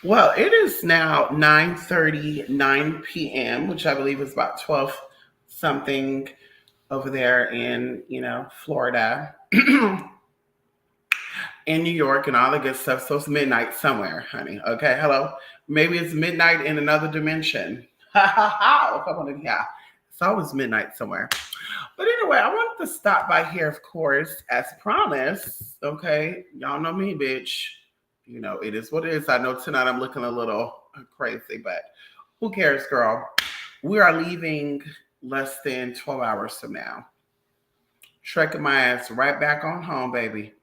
Well, it is now 9:39 p.m., which I believe is about 12 something over there in, Florida, in New York and all the good stuff. So it's midnight somewhere, honey. Okay, hello. Maybe it's midnight in another dimension. Ha ha ha. Come on in here. It's always midnight somewhere. But anyway, I wanted to stop by here, of course, as promised. Okay, y'all know me, bitch. It is what it is. I know tonight I'm looking a little crazy, but who cares, girl? We are leaving less than 12 hours from now. Trekking my ass right back on home, baby.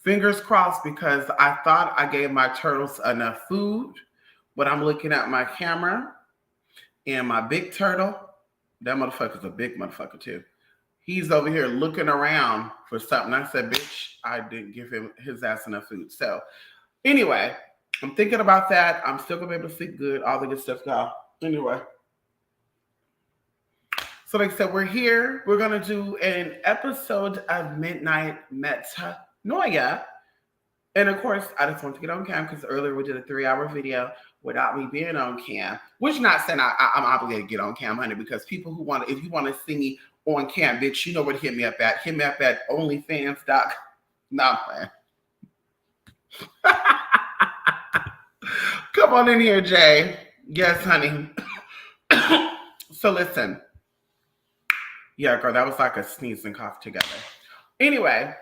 Fingers crossed because I thought I gave my turtles enough food, but I'm looking at my camera and my big turtle, that motherfucker's a big motherfucker too. He's over here looking around for something. I said, bitch, I didn't give him his ass enough food. So anyway, I'm thinking about that. I'm still gonna be able to sleep good, all the good stuff, y'all. Anyway. So like I said, we're here. We're gonna do an episode of Midnight Metanoia. And of course, I just want to get on cam because earlier we did a 3-hour video without me being on cam. Which not saying I'm obligated to get on cam, honey, because people who want if you want to see me on cam, bitch, you know where to hit me up at. Hit me up at onlyfans.com. Nah, man. Come on in here, Jay. Yes, honey. So listen. Yeah, girl, that was like a sneeze and cough together. Anyway,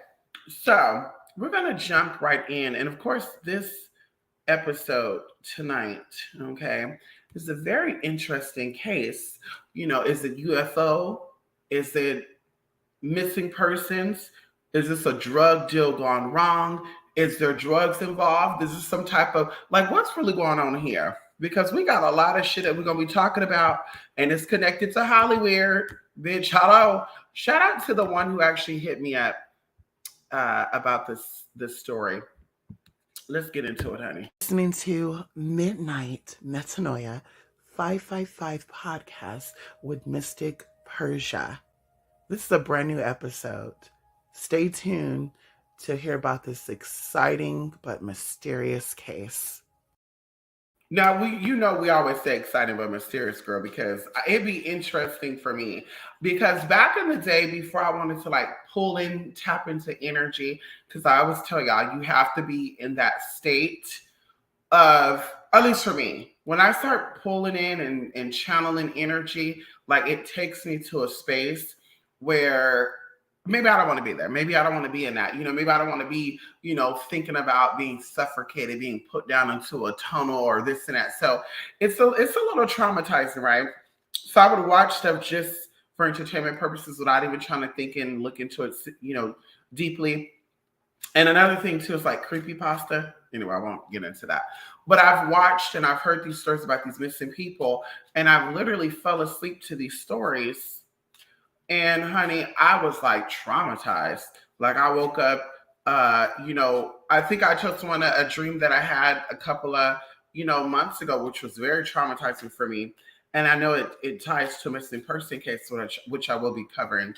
so we're going to jump right in. And of course, this episode tonight, okay, is a very interesting case. Is it UFO? Is it missing persons? Is this a drug deal gone wrong? Is there drugs involved? Is this some type of, what's really going on here? Because we got a lot of shit that we're going to be talking about, and it's connected to Hollywood. Bitch, hello. Shout out to the one who actually hit me up about this story. Let's get into it, honey. Listening to Midnight Metanoia 555 podcast with Mystic Persia. This is a brand new episode. Stay tuned to hear about this exciting but mysterious case. Now, we always say exciting but mysterious, girl, because it'd be interesting for me. Because back in the day, before I wanted to tap into energy, because I always tell y'all, you have to be in that state of, at least for me, when I start pulling in and channeling energy, it takes me to a space where maybe I don't want to be there. Maybe I don't want to be in that. Maybe I don't want to be, thinking about being suffocated, being put down into a tunnel or this and that. So it's a little traumatizing, right? So I would watch stuff just for entertainment purposes without even trying to think and look into it, deeply. And another thing too is creepypasta. Anyway, I won't get into that. But I've watched and I've heard these stories about these missing people, and I've literally fell asleep to these stories. And honey, I was traumatized. I woke up, I think I told someone a dream that I had a couple of, months ago, which was very traumatizing for me. And I know it ties to a missing person case, which I will be covering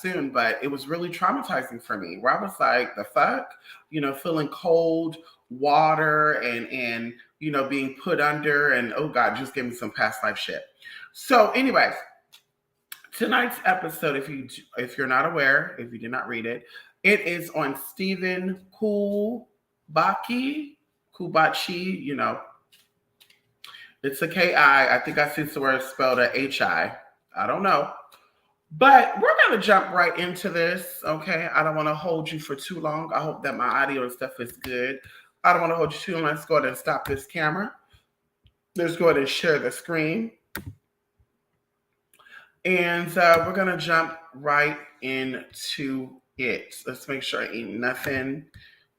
soon. But it was really traumatizing for me, where I was like, the fuck, feeling cold water and being put under, and oh God, just give me some past life shit. So anyways, tonight's episode, if you're not aware, if you did not read it, it is on Stephen kubacki, it's a K-I. I think I see somewhere spelled a H-I. I don't know. But we're going to jump right into this, okay? I don't want to hold you for too long. I hope that my audio and stuff is good. I don't want to hold you too long. Let's go ahead and stop this camera. Let's go ahead and share the screen. And we're going to jump right into it. Let's make sure ain't nothing,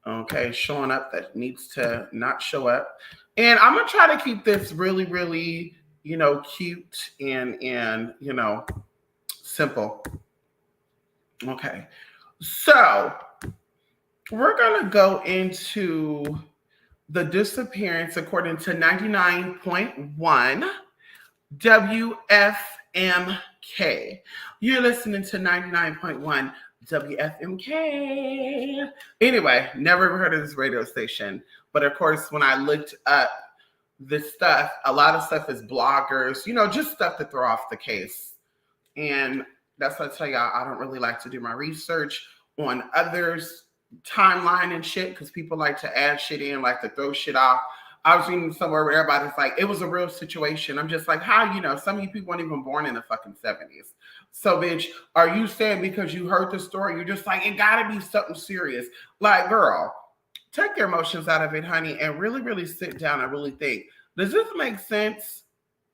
okay, showing up that needs to not show up. And I'm going to try to keep this really, really, cute and simple. Okay. So we're going to go into the disappearance according to 99.1 WFMK. You're listening to 99.1 WFMK. Anyway, never heard of this radio station. But of course, when I looked up this stuff, a lot of stuff is bloggers, just stuff to throw off the case. And that's what I tell y'all, I don't really like to do my research on others' timeline and shit because people like to add shit in, like to throw shit off. I was reading somewhere where everybody's like, it was a real situation. I'm just like, how some of you people weren't even born in the fucking 70s. So, bitch, are you saying because you heard the story, you're just like, it gotta be something serious? Like, girl, take your emotions out of it, honey, and really, really sit down and really think, does this make sense?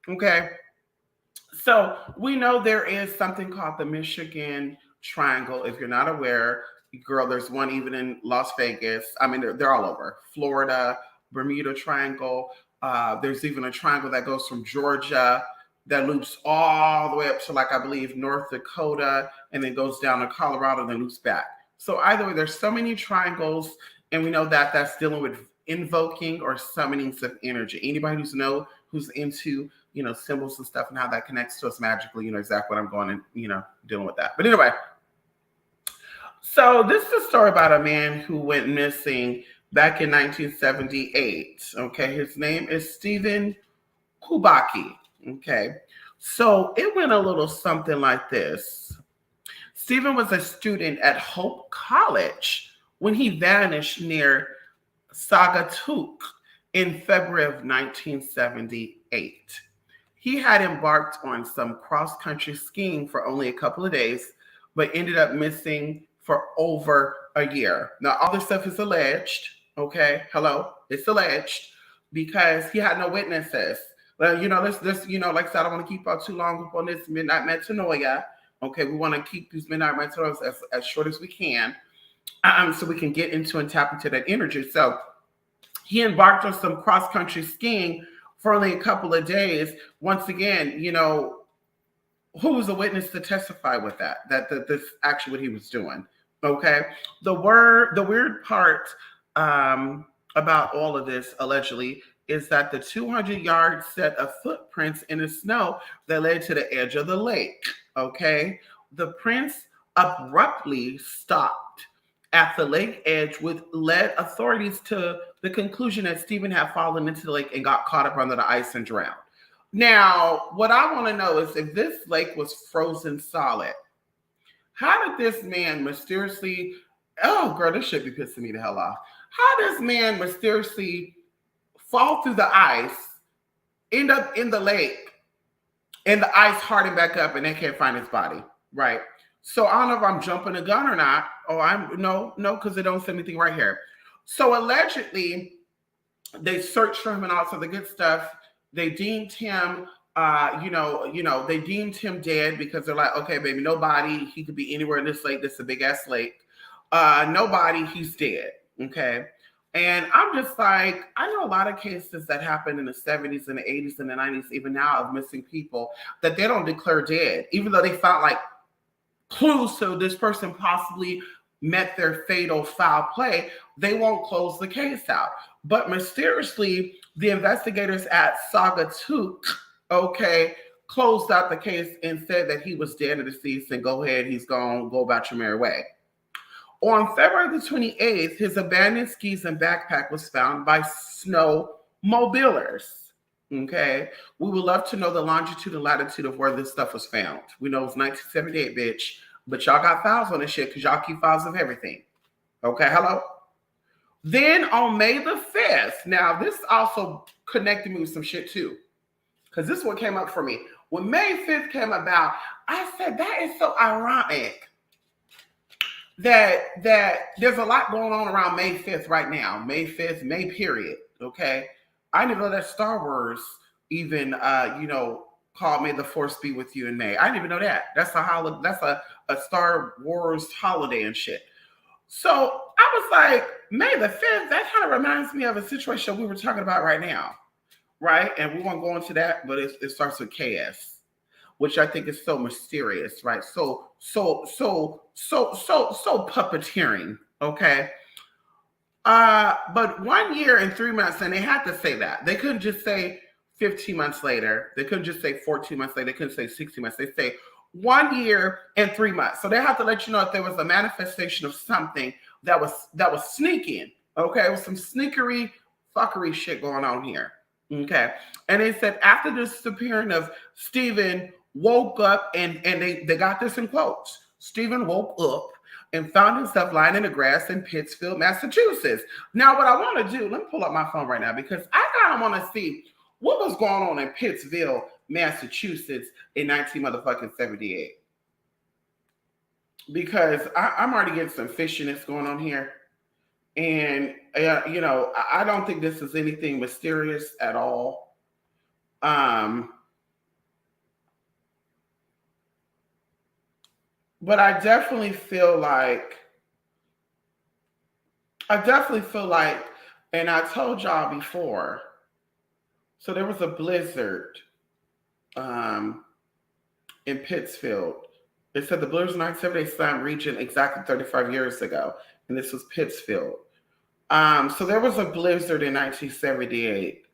Okay. So we know there is something called the Michigan Triangle. If you're not aware, girl, there's one even in Las Vegas. I mean, they're all over. Florida, Bermuda Triangle. There's even a triangle that goes from Georgia that loops all the way up to, like, I believe, North Dakota, and then goes down to Colorado and then loops back. So either way, there's so many triangles, and we know that that's dealing with invoking or summoning some energy. Anybody who's into, symbols and stuff and how that connects to us magically, exactly what I'm going and, dealing with that. But anyway, so this is a story about a man who went missing back in 1978. Okay. His name is Stephen Kubacki. Okay. So it went a little something like this. Stephen was a student at Hope College when he vanished near Sagatuck in February of 1978. He had embarked on some cross-country skiing for only a couple of days, but ended up missing for over a year. Now, all this stuff is alleged, okay? Hello? It's alleged because he had no witnesses. Well, this, like I said, I don't want to keep out too long on this midnight metanoia. Okay, we want to keep these midnight metanoias as short as we can, so we can get into and tap into that energy. So he embarked on some cross-country skiing for only a couple of days. Once again, who was a witness to testify with that this actually what he was doing? Okay. The weird part about all of this allegedly is that the 200-yard set of footprints in the snow that led to the edge of the lake. Okay. The prints abruptly stopped at the lake edge, which led authorities to the conclusion that Stephen had fallen into the lake and got caught up under the ice and drowned. Now, what I want to know is if this lake was frozen solid, how did this man mysteriously, oh girl, this should be pissing me the hell off. How does man mysteriously fall through the ice, end up in the lake, and the ice hardened back up and they can't find his body, right? So I don't know if I'm jumping the gun or not. Oh, no, because they don't say anything right here. So allegedly, they searched for him and all sorts of good stuff. They deemed him, they deemed him dead because they're like, okay, baby, nobody. He could be anywhere in this lake. This is a big ass lake. Nobody. He's dead. Okay. And I'm just like, I know a lot of cases that happened in the 70s and the 80s and the 90s, even now, of missing people that they don't declare dead, even though they found like clues to this person possibly met their fatal foul play. They won't close the case out. But mysteriously, the investigators at Sagatuck, closed out the case and said that he was dead and deceased and go ahead, he's gone, go about your merry way. On February the 28th, his abandoned skis and backpack was found by snowmobilers. Okay, we would love to know the longitude and latitude of where this stuff was found. We know it's 1978, bitch, but y'all got files on this shit because y'all keep files of everything. Okay, hello? Then on May the 5th, now this also connected me with some shit too, because this one came up for me. When May 5th came about, I said, that is so ironic that there's a lot going on around May 5th right now. May 5th, May period, okay? I didn't know that Star Wars even, called May the Force be with you in May. I didn't even know that. That's a Star Wars holiday and shit. So I was like, May the 5th, that kind of reminds me of a situation we were talking about right now, right? And we won't go into that, but it starts with KS, which I think is so mysterious, right? So puppeteering, okay? But 1 year and 3 months, and they had to say that. They couldn't just say 15 months later. They couldn't just say 14 months later. They couldn't say 60 months. They say 1 year and 3 months. So they have to let you know if there was a manifestation of something that was sneaking. Okay, it was some sneakery fuckery shit going on here. Okay. And they said after the disappearance of Stephen woke up and they got this in quotes. Stephen woke up and found himself lying in the grass in Pittsfield, Massachusetts. Now, what I want to do, let me pull up my phone right now because I kind of want to see what was going on in Pittsfield, Massachusetts in 1978. Because I'm already getting some fishiness going on here. And, I don't think this is anything mysterious at all. But I definitely feel like, and I told y'all before, so there was a blizzard in Pittsfield. They said the blizzard in 1978 slammed region exactly 35 years ago, and this was Pittsfield. So there was a blizzard in 1978,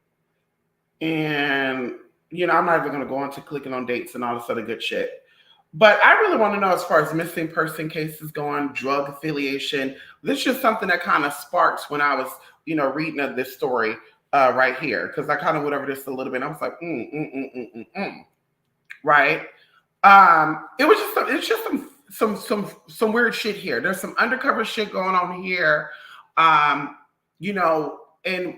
and I'm not even going to go into clicking on dates and all this other good shit. But I really want to know, as far as missing person cases going, drug affiliation. This is just something that kind of sparks when I was, reading of this story right here, because I kind of went over this a little bit. And I was like, right? It's just some weird shit here. There's some undercover shit going on here. And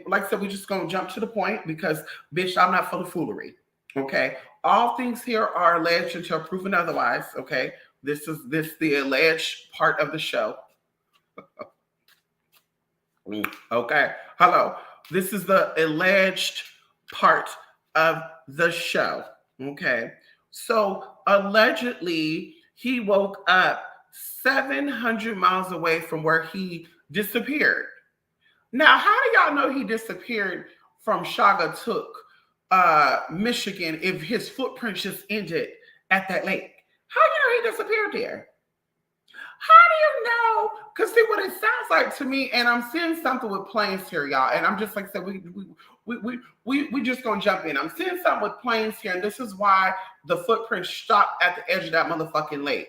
like I said, we just gonna jump to the point because, bitch, I'm not full of foolery. Okay, all things here are alleged until proven otherwise. Okay, this the alleged part of the show. Okay, hello. This is the alleged part of the show. Okay, so allegedly he woke up 700 miles away from where he disappeared. Now, how do y'all know he disappeared from Shaugatuck, Michigan, if his footprint just ended at that lake? How do you know he disappeared there? How do you know? Because see what it sounds like to me, and I'm seeing something with planes here, y'all. And I'm just like I said, we just gonna jump in. I'm seeing something with planes here, and this is why the footprint stopped at the edge of that motherfucking lake.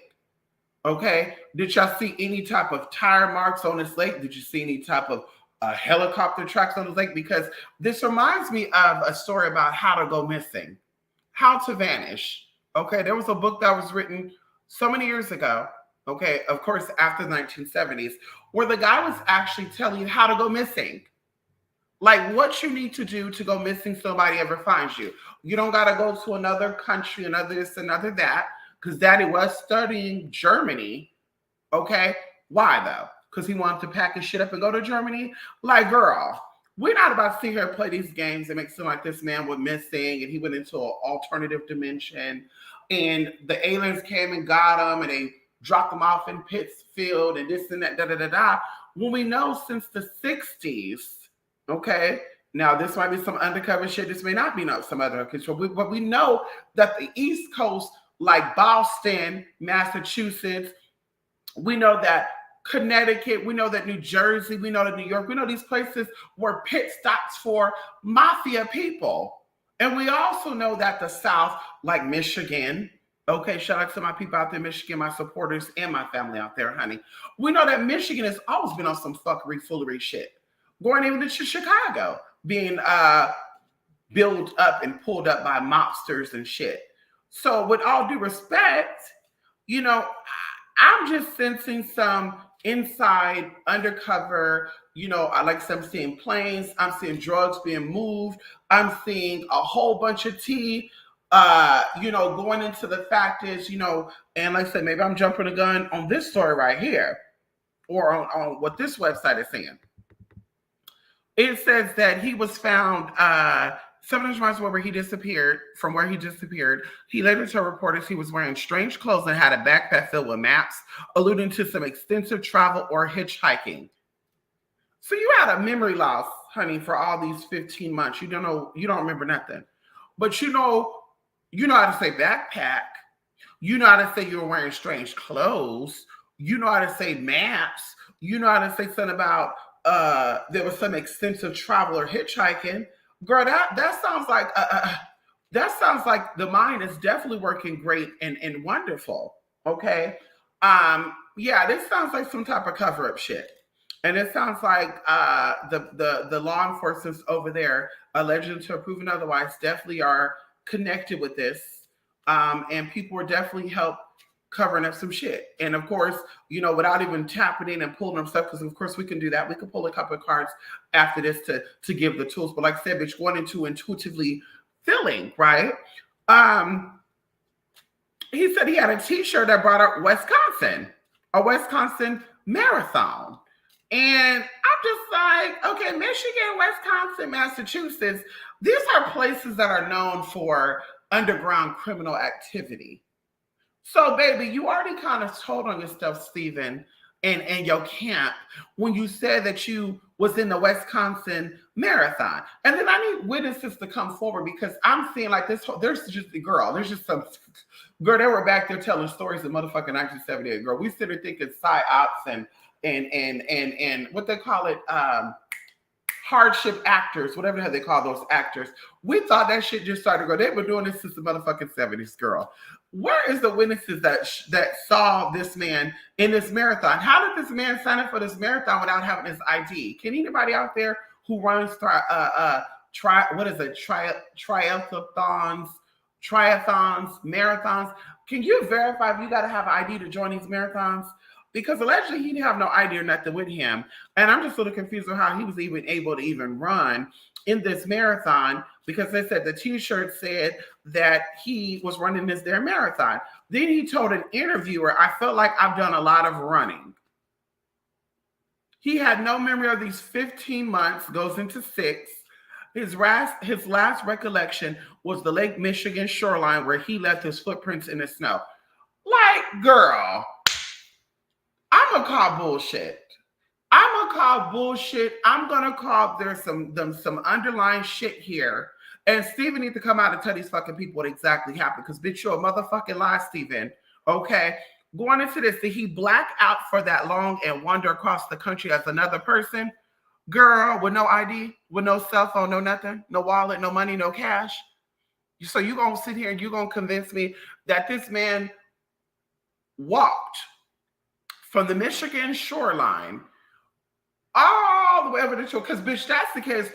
Okay, did y'all see any type of tire marks on this lake? Did you see any type of helicopter tracks on the lake? Because this reminds me of a story about how to go missing, how to vanish. Okay, there was a book that was written so many years ago. Okay, of course, after the 1970s, where the guy was actually telling you how to go missing. Like what you need to do to go missing so nobody ever finds you. You don't got to go to another country, another this, another that, because Daddy was studying Germany. Okay, why though? Because he wanted to pack his shit up and go to Germany? Like, girl, we're not about to sit here and play these games and make it seem like this man was missing and he went into an alternative dimension and the aliens came and got him and they dropped him off in Pittsfield and this and that, da-da-da-da. When we know since the 60s, okay, now this might be some undercover shit, this may not be some other control, but we know that the East Coast, like Boston, Massachusetts, we know that Connecticut, we know that New Jersey, we know that New York, we know these places were pit stops for mafia people. And we also know that the South, like Michigan, okay, shout out to my people out there in Michigan, my supporters and my family out there, honey. We know that Michigan has always been on some fuckery, foolery shit. Going even to Chicago, being built up and pulled up by mobsters and shit. So with all due respect, I'm just sensing some inside, undercover, like I'm seeing planes, I'm seeing drugs being moved, I'm seeing a whole bunch of tea, going into the fact is, and like I said, maybe I'm jumping the gun on this story right here, or on what this website is saying. It says that he was found 700 miles away from where he disappeared. He later told reporters he was wearing strange clothes and had a backpack filled with maps, alluding to some extensive travel or hitchhiking. So you had a memory loss, honey, for all these 15 months. You don't remember nothing. But you know how to say backpack. You know how to say you were wearing strange clothes. You know how to say maps. You know how to say something about there was some extensive travel or hitchhiking. Girl, that sounds like the mind is definitely working great and wonderful. Okay. Yeah, this sounds like some type of cover-up shit. And it sounds like the law enforcement over there, alleged to have proven otherwise, definitely are connected with this, and people are definitely help covering up some shit. And of course, without even tapping in and pulling them stuff, because of course we can do that. We can pull a couple of cards after this to give the tools. But like I said, bitch, going into intuitively feeling, right? He said he had a T-shirt that brought up Wisconsin, a Wisconsin marathon. And I'm just like, okay, Michigan, Wisconsin, Massachusetts, these are places that are known for underground criminal activity. So, baby, you already kind of told on your stuff, Stephen, and your camp when you said that you was in the Wisconsin marathon. And then I need witnesses to come forward because I'm seeing like this. There's just a girl. There's just some girl. They were back there telling stories of motherfucking 1978. Girl, we sit there thinking psyops and what they call it, hardship actors, whatever the hell they call those actors. We thought that shit just started to go. They were doing this since the motherfucking 70s, girl. Where is the witnesses that saw this man in this marathon? How did this man sign up for this marathon without having his ID? Can anybody out there who runs triathlons, marathons, can you verify if you got to have ID to join these marathons? Because allegedly he didn't have no ID or nothing with him. And I'm just a little confused on how he was even able to even run in this marathon, because they said the T-shirt said that he was running this their marathon. Then he told an interviewer, I felt like I've done a lot of running. He had no memory of these 15 months, goes into 6. His last recollection was the Lake Michigan shoreline where he left his footprints in the snow. Like, girl, I'm gonna call bullshit. I'm gonna call there's some underlying shit here. And Steven needs to come out and tell these fucking people what exactly happened. Because bitch, you're a motherfucking lie, Steven. Okay. Going into this, did he black out for that long and wander across the country as another person? Girl, with no ID, with no cell phone, no nothing, no wallet, no money, no cash. So you gonna sit here and you gonna convince me that this man walked from the Michigan shoreline all the way over the shore? Because bitch, that's the case.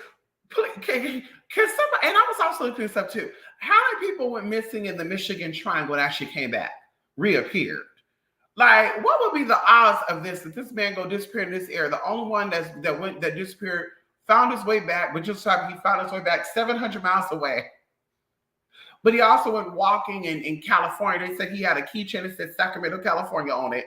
Can somebody, and I was also looking this up too. How many people went missing in the Michigan Triangle and actually came back, reappeared? Like, what would be the odds of this, that this man go disappear in this area? The only one that disappeared, found his way back, but just like he found his way back 700 miles away. But he also went walking in California. They said he had a keychain that said Sacramento, California on it.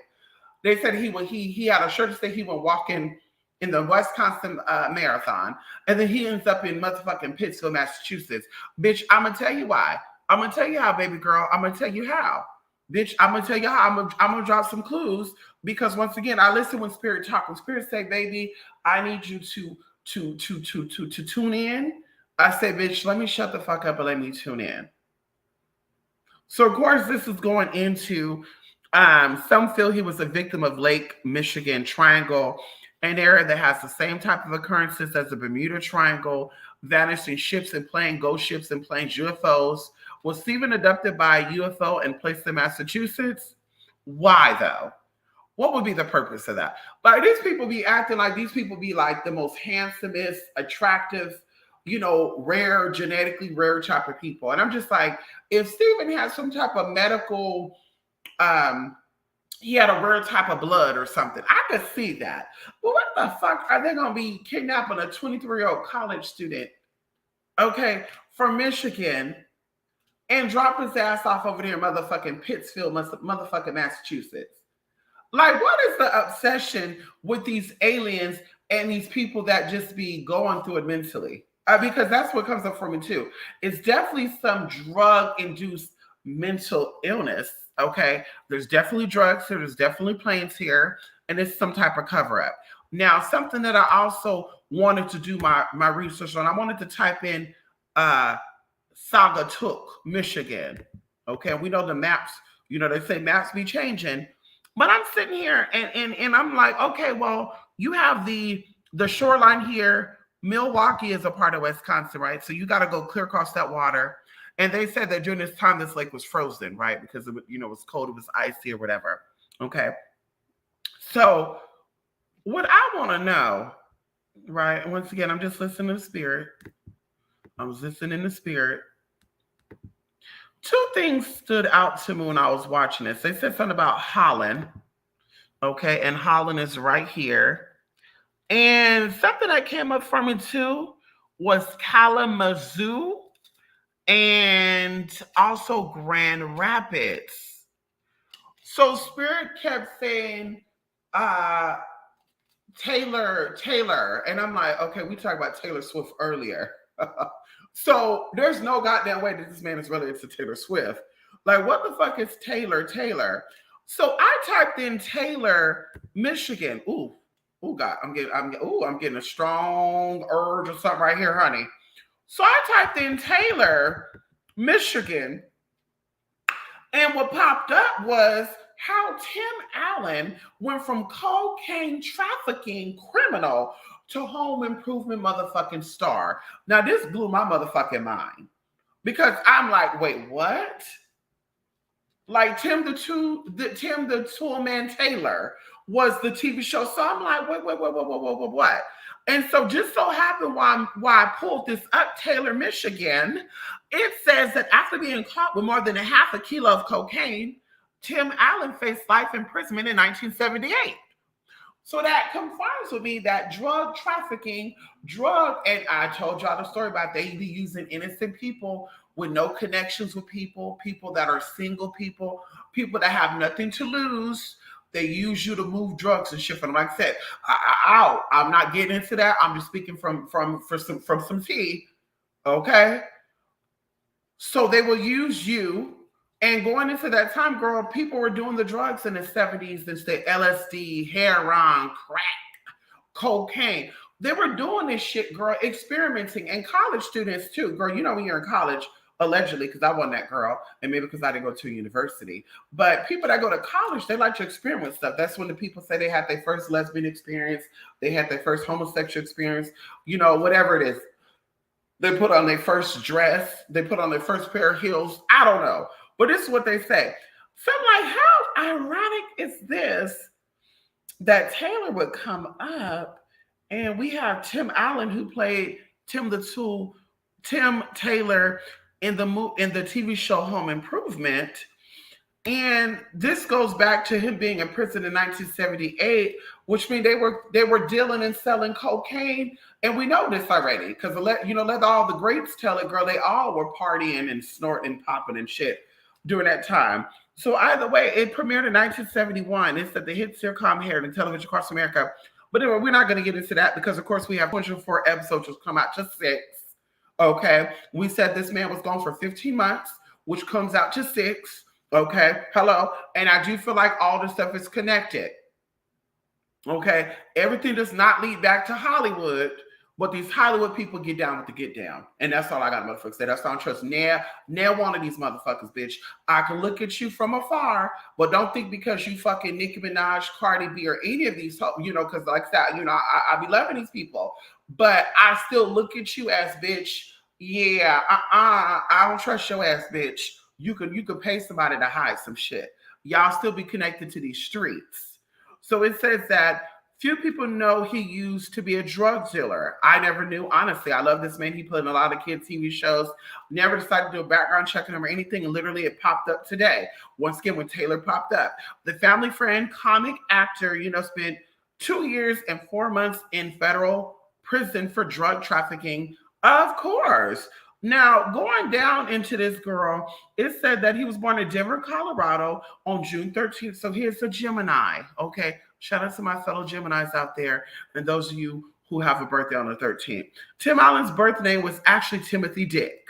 They said he had a shirt that said he went walking in the Wisconsin marathon, and then he ends up in motherfucking Pittsfield, Massachusetts. Bitch, I'm gonna tell you why. I'm gonna tell you how, baby girl. I'm gonna tell you how. Bitch, I'm gonna tell you how. I'm gonna drop some clues, because once again, I listen when spirit talk. When spirit say, baby, I need you to tune in. I say, bitch, let me shut the fuck up and let me tune in. So of course, this is going into some feel he was a victim of Lake Michigan Triangle, an area that has the same type of occurrences as the Bermuda Triangle, vanishing ships and planes, ghost ships and planes, UFOs. Was Stephen abducted by a UFO and placed in Massachusetts? Why though? What would be the purpose of that? Like, these people be acting like these people be like the most handsomest, attractive, rare, genetically rare type of people. And I'm just like, if Stephen has some type of medical, he had a rare type of blood or something, I could see that. But what the fuck are they going to be kidnapping a 23-year-old college student, okay, from Michigan, and drop his ass off over there in motherfucking Pittsfield, motherfucking Massachusetts? Like, what is the obsession with these aliens and these people that just be going through it mentally? Because that's what comes up for me too. It's definitely some drug-induced mental illness. Okay, there's definitely drugs here, there's definitely planes here, and it's some type of cover-up. Now, something that I also wanted to do my research on, I wanted to type in Saugatuck, Michigan. Okay, we know the maps, they say maps be changing, but I'm sitting here and I'm like, okay, well, you have the shoreline here. Milwaukee is a part of Wisconsin, right? So you got to go clear across that water. And they said that during this time, this lake was frozen, right? Because it was cold, it was icy or whatever. Okay. So What I want to know, right? Once again, I'm just listening to the spirit. I was listening in the spirit. Two things stood out to me when I was watching this. They said something about Holland, okay, and Holland is right here. And something that came up for me too was Kalamazoo and also Grand Rapids. So Spirit kept saying, uh, Taylor. And I'm like, okay, we talked about Taylor Swift earlier. So there's no goddamn way that this man is related to Taylor Swift. Like, what the fuck is Taylor? So I typed in Taylor, Michigan. Ooh, God, I'm getting a strong urge or something right here, honey. So I typed in Taylor, Michigan, and what popped up was how Tim Allen went from cocaine trafficking criminal to home improvement motherfucking star. Now, this blew my motherfucking mind because I'm like, wait, what? Like Tim the Tool Man Taylor was the TV show. So I'm like, wait, what? And so just so happened why I pulled this up, Taylor, Michigan, it says that after being caught with more than a half a kilo of cocaine, Tim Allen faced life imprisonment in 1978. So that confirms with me that drug trafficking, and I told y'all the story about they be using innocent people with no connections with people that are single people that have nothing to lose. They use you to move drugs and shit for them. Like I said, I'm not getting into that. I'm just speaking from some tea. Okay. So they will use you. And going into that time, girl, people were doing the drugs in the 70s instead LSD, heroin, crack, cocaine. They were doing this shit, girl, experimenting. And college students too. Girl, you know when you're in college, allegedly, because I wasn't that girl, and maybe because I didn't go to university. But people that go to college, they like to experiment stuff. That's when the people say they had their first lesbian experience, they had their first homosexual experience, whatever it is. They put on their first dress, they put on their first pair of heels. I don't know. But this is what they say. So I'm like, how ironic is this that Taylor would come up and we have Tim Allen who played Tim Taylor in the TV show Home Improvement. And this goes back to him being in prison in 1978, which means they were dealing and selling cocaine. And we know this already because let all the greats tell it, girl. They all were partying and snorting and popping and shit during that time. So either way, it premiered in 1971. It's at the hit sitcom Hair and television across America. But anyway, we're not going to get into that because, of course, we have 24 episodes just come out, just 6. Okay. We said this man was gone for 15 months, which comes out to 6. Okay. Hello. And I do feel like all this stuff is connected. Okay. Everything does not lead back to Hollywood, but these Hollywood people get down with the get down. And that's all I got, motherfuckers. Say. That's all I don't trust nail one of these motherfuckers, bitch. I can look at you from afar, but don't think because you fucking Nicki Minaj, Cardi B, or any of these, because like that, I be loving these people, but I still look at you as bitch. Yeah, I don't trust your ass, bitch. You could pay somebody to hide some shit. Y'all still be connected to these streets. So it says that few people know he used to be a drug dealer. I never knew, honestly. I love this man. He played in a lot of kids' TV shows. Never decided to do a background check on him or anything. And literally it popped up today. Once again, when Taylor popped up. The family friend, comic actor, spent 2 years and 4 months in federal prison for drug trafficking. Of course. Now, going down into this girl, it said that he was born in Denver, Colorado on June 13th. So here's a Gemini, okay? Shout out to my fellow Geminis out there and those of you who have a birthday on the 13th. Tim Allen's birth name was actually Timothy Dick.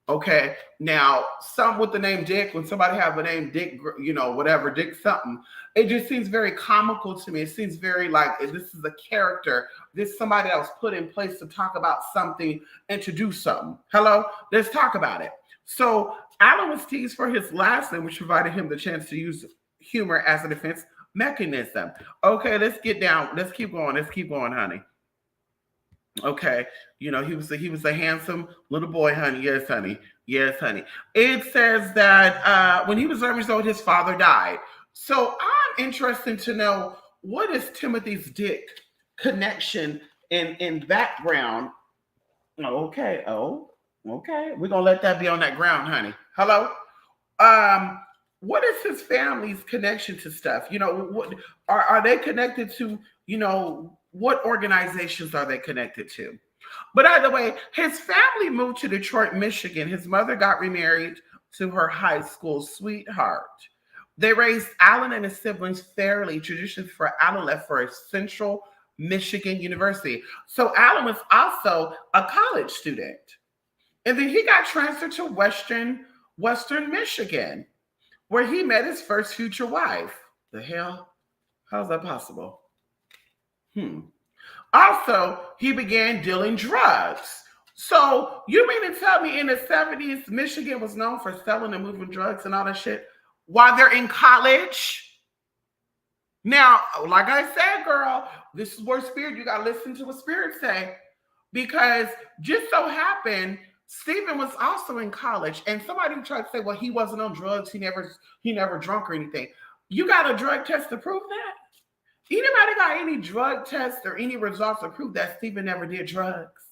Okay. Now, some with the name Dick, when somebody have a name Dick, whatever, Dick something, it just seems very comical to me. It seems very like this is a character. This is somebody that was put in place to talk about something and to do something. Hello? Let's talk about it. So Allen was teased for his last name, which provided him the chance to use humor as a defense mechanism. Okay, let's get down. Let's keep going. Let's keep going, honey. Okay, he was a handsome little boy, honey. Yes, honey. Yes, honey. It says that when he was 11 years old, his father died. So I'm interested to know what is Timothy's dick connection in background? Okay, okay. We're gonna let that be on that ground, honey. Hello? Um, what is his family's connection to stuff? What are they connected to? What organizations are they connected to? But either way, his family moved to Detroit, Michigan. His mother got remarried to her high school sweetheart. They raised Allen and his siblings fairly. Traditions for Allen left for a Central Michigan University. So Allen was also a college student. And then he got transferred to Western Michigan, where he met his first future wife. The hell? How's that possible? Also, he began dealing drugs. So you mean to tell me in the 70s, Michigan was known for selling and moving drugs and all that shit while they're in college? Now, like I said, girl, this is where spirit, you got to listen to what spirit say. Because just so happened, Stephen was also in college, and somebody tried to say, well, he wasn't on drugs. He never drunk or anything. You got a drug test to prove that? Anybody got any drug tests or any results to prove that Stephen never did drugs?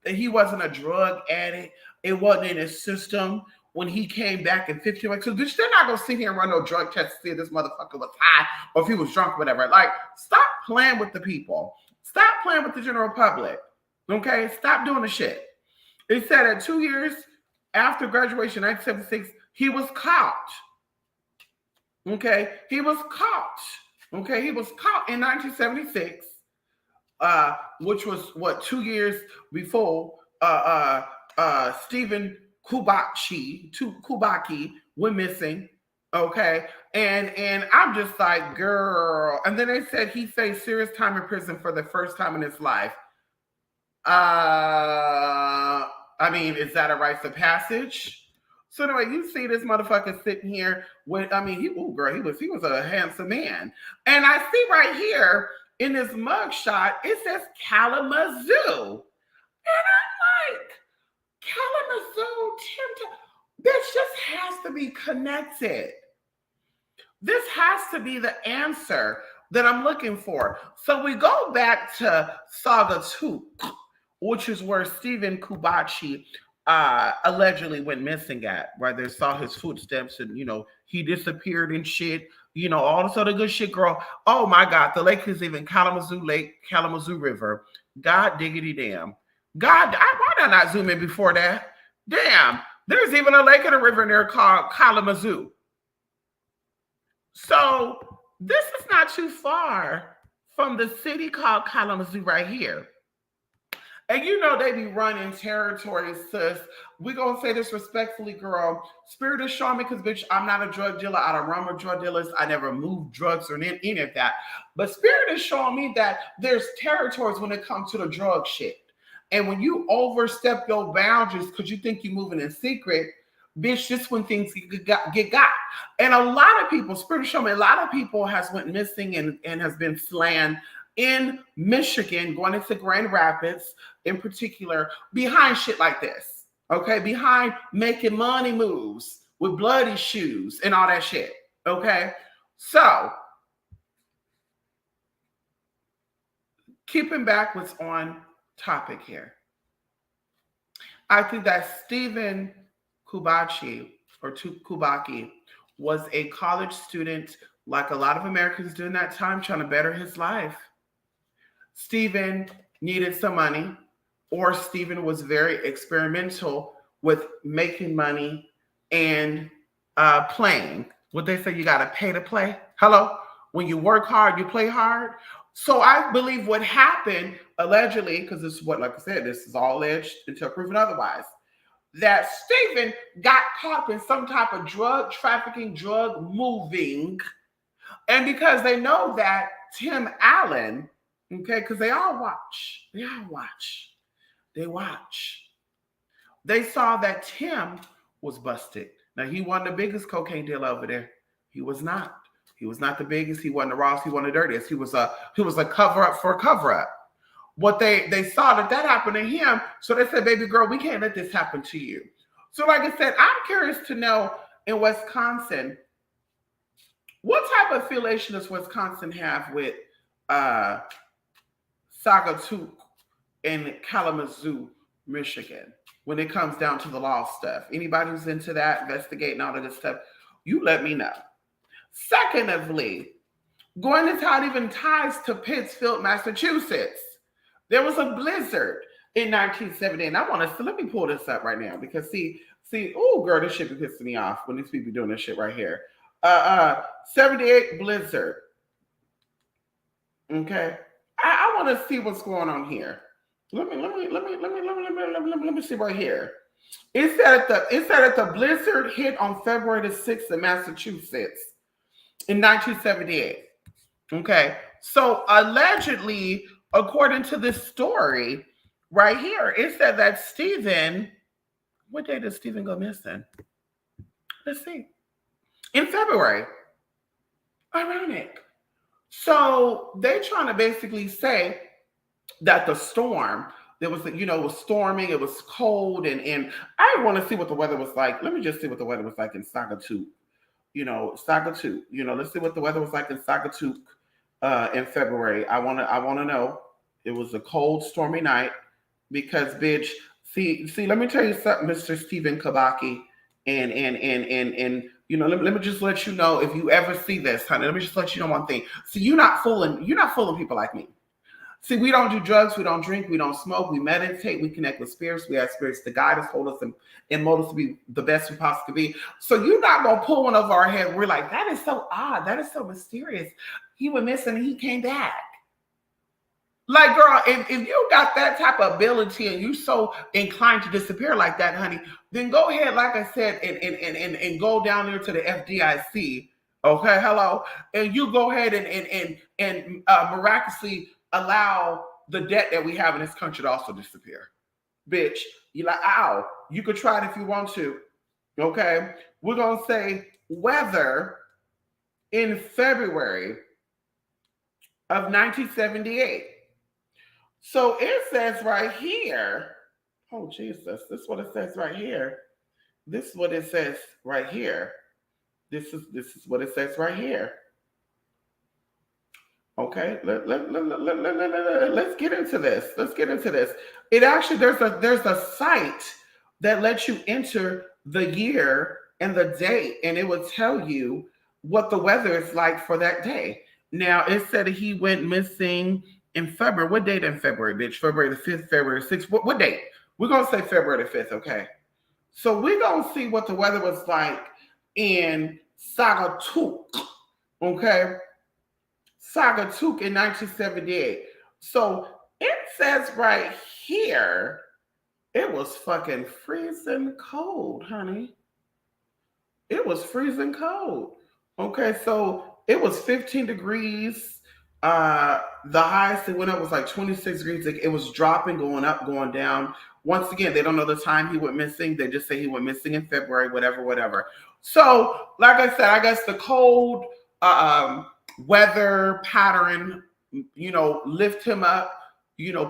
That he wasn't a drug addict? It wasn't in his system when he came back in 15 months. So they're not going to sit here and run no drug tests to see if this motherfucker was high or if he was drunk or whatever. Like, stop playing with the people. Stop playing with the general public. Okay? Stop doing the shit. It said that 2 years after graduation, 1976, he was caught. Okay? He was caught. Okay? He was caught in 1976, which was, 2 years before Stephen kubacki went missing. Okay? And I'm just like, girl. And then they said he faced serious time in prison for the first time in his life. I mean, is that a rite of passage? So anyway, you see this motherfucker sitting here with, he was a handsome man. And I see right here in this mugshot, it says Kalamazoo. And I'm like, Kalamazoo, this just has to be connected. This has to be the answer that I'm looking for. So we go back to Saga 2, which is where Stephen kubacki allegedly went missing at, where they saw his footsteps and, he disappeared and shit, all this other good shit, girl. Oh my God, the lake is even Kalamazoo Lake, Kalamazoo River. God diggity damn. God, why did I not zoom in before that? Damn, there's even a lake and a river in there called Kalamazoo. So this is not too far from the city called Kalamazoo right here. And they be running territories, sis. We gonna say this respectfully, girl. Spirit is showing me, because bitch, I'm not a drug dealer. I don't run with drug dealers. I never moved drugs or any of that. But Spirit is showing me that there's territories when it comes to the drug shit. And when you overstep your boundaries because you think you're moving in secret, bitch, just when things get got. And a lot of people, Spirit is showing me, a lot of people has went missing and has been slain in Michigan, going into Grand Rapids in particular, behind shit like this, okay? Behind making money moves with bloody shoes and all that shit, okay? So, keeping back what's on topic here. I think that Stephen kubacki was a college student, like a lot of Americans during that time, trying to better his life. Stephen needed some money, or Stephen was very experimental with making money and playing. What they say, you got to pay to play. Hello? When you work hard, you play hard. So I believe what happened, allegedly, because this is what, like I said, this is all alleged until proven otherwise, that Stephen got caught in some type of drug trafficking, drug moving. And because they know that Tim Allen, okay, because they watch. They saw that Tim was busted. Now, he wasn't the biggest cocaine dealer over there. He was not. He was not the biggest. He wasn't the rawest. He wasn't the dirtiest. He was a cover up for a cover up. What they saw that happened to him, so they said, baby girl, we can't let this happen to you. So like I said, I'm curious to know in Wisconsin, What type of affiliation does Wisconsin have with uh, Sagatuck in Kalamazoo, Michigan, when it comes down to the law stuff? Anybody who's into that, investigating all of this stuff, you let me know. Secondly, going into how it even ties to Pittsfield, Massachusetts. There was a blizzard in 1970, and I want to let me pull this up right now because oh girl, this shit be pissing me off when these people doing this shit right here. 78 blizzard. Okay, I want to see what's going on here. Let me see right here. It said that the blizzard hit on February the 6th in Massachusetts in 1978. Okay, so allegedly, according to this story right here, it said that Stephen, what day did Stephen go missing? Let's see. In February. Ironic. So they trying to basically say that the storm, there was, it was storming, it was cold, and I want to see what the weather was like. Let me just see what the weather was like in Sagatuck. Sagatuck. Let's see what the weather was like in Sagatuck in February. I wanna know. It was a cold, stormy night because, bitch. See. Let me tell you something, Mr. Stephen Kubacki, and let me just let you know if you ever see this, honey. Let me just let you know one thing. See, you're not fooling people like me. See, we don't do drugs, we don't drink, we don't smoke, we meditate, we connect with spirits, we ask spirits to guide us, hold us, and mold us to be the best we possibly be. So you're not going to pull one over our head. We're like, that is so odd. That is so mysterious. He went missing and he came back. Like, girl, if you got that type of ability and you so inclined to disappear like that, honey, then go ahead, like I said, and go down there to the FDIC. Okay, hello. And you go ahead and miraculously allow the debt that we have in this country to also disappear. Bitch, you're like, ow, you could try it if you want to. Okay, we're going to say weather in February of 1978. So it says right here, oh Jesus, this is what it says right here. This is what it says right here. This is what it says right here. Okay, let's get into this. Let's get into this. It actually, there's a site that lets you enter the year and the date, and it will tell you what the weather is like for that day. Now, it said he went missing in February. What date in February, bitch? February the 5th, February the 6th. What date? We're going to say February the 5th, okay? So we're going to see what the weather was like in Sagatuck, okay? Sagatuck in 1978. So it says right here, it was fucking freezing cold, honey. It was freezing cold. Okay, so it was 15 degrees. The highest it went up was like 26 degrees. It was dropping, going up, going down. Once again, they don't know the time he went missing. They just say he went missing in February, whatever. So, like I said, I guess the cold weather pattern, lift him up,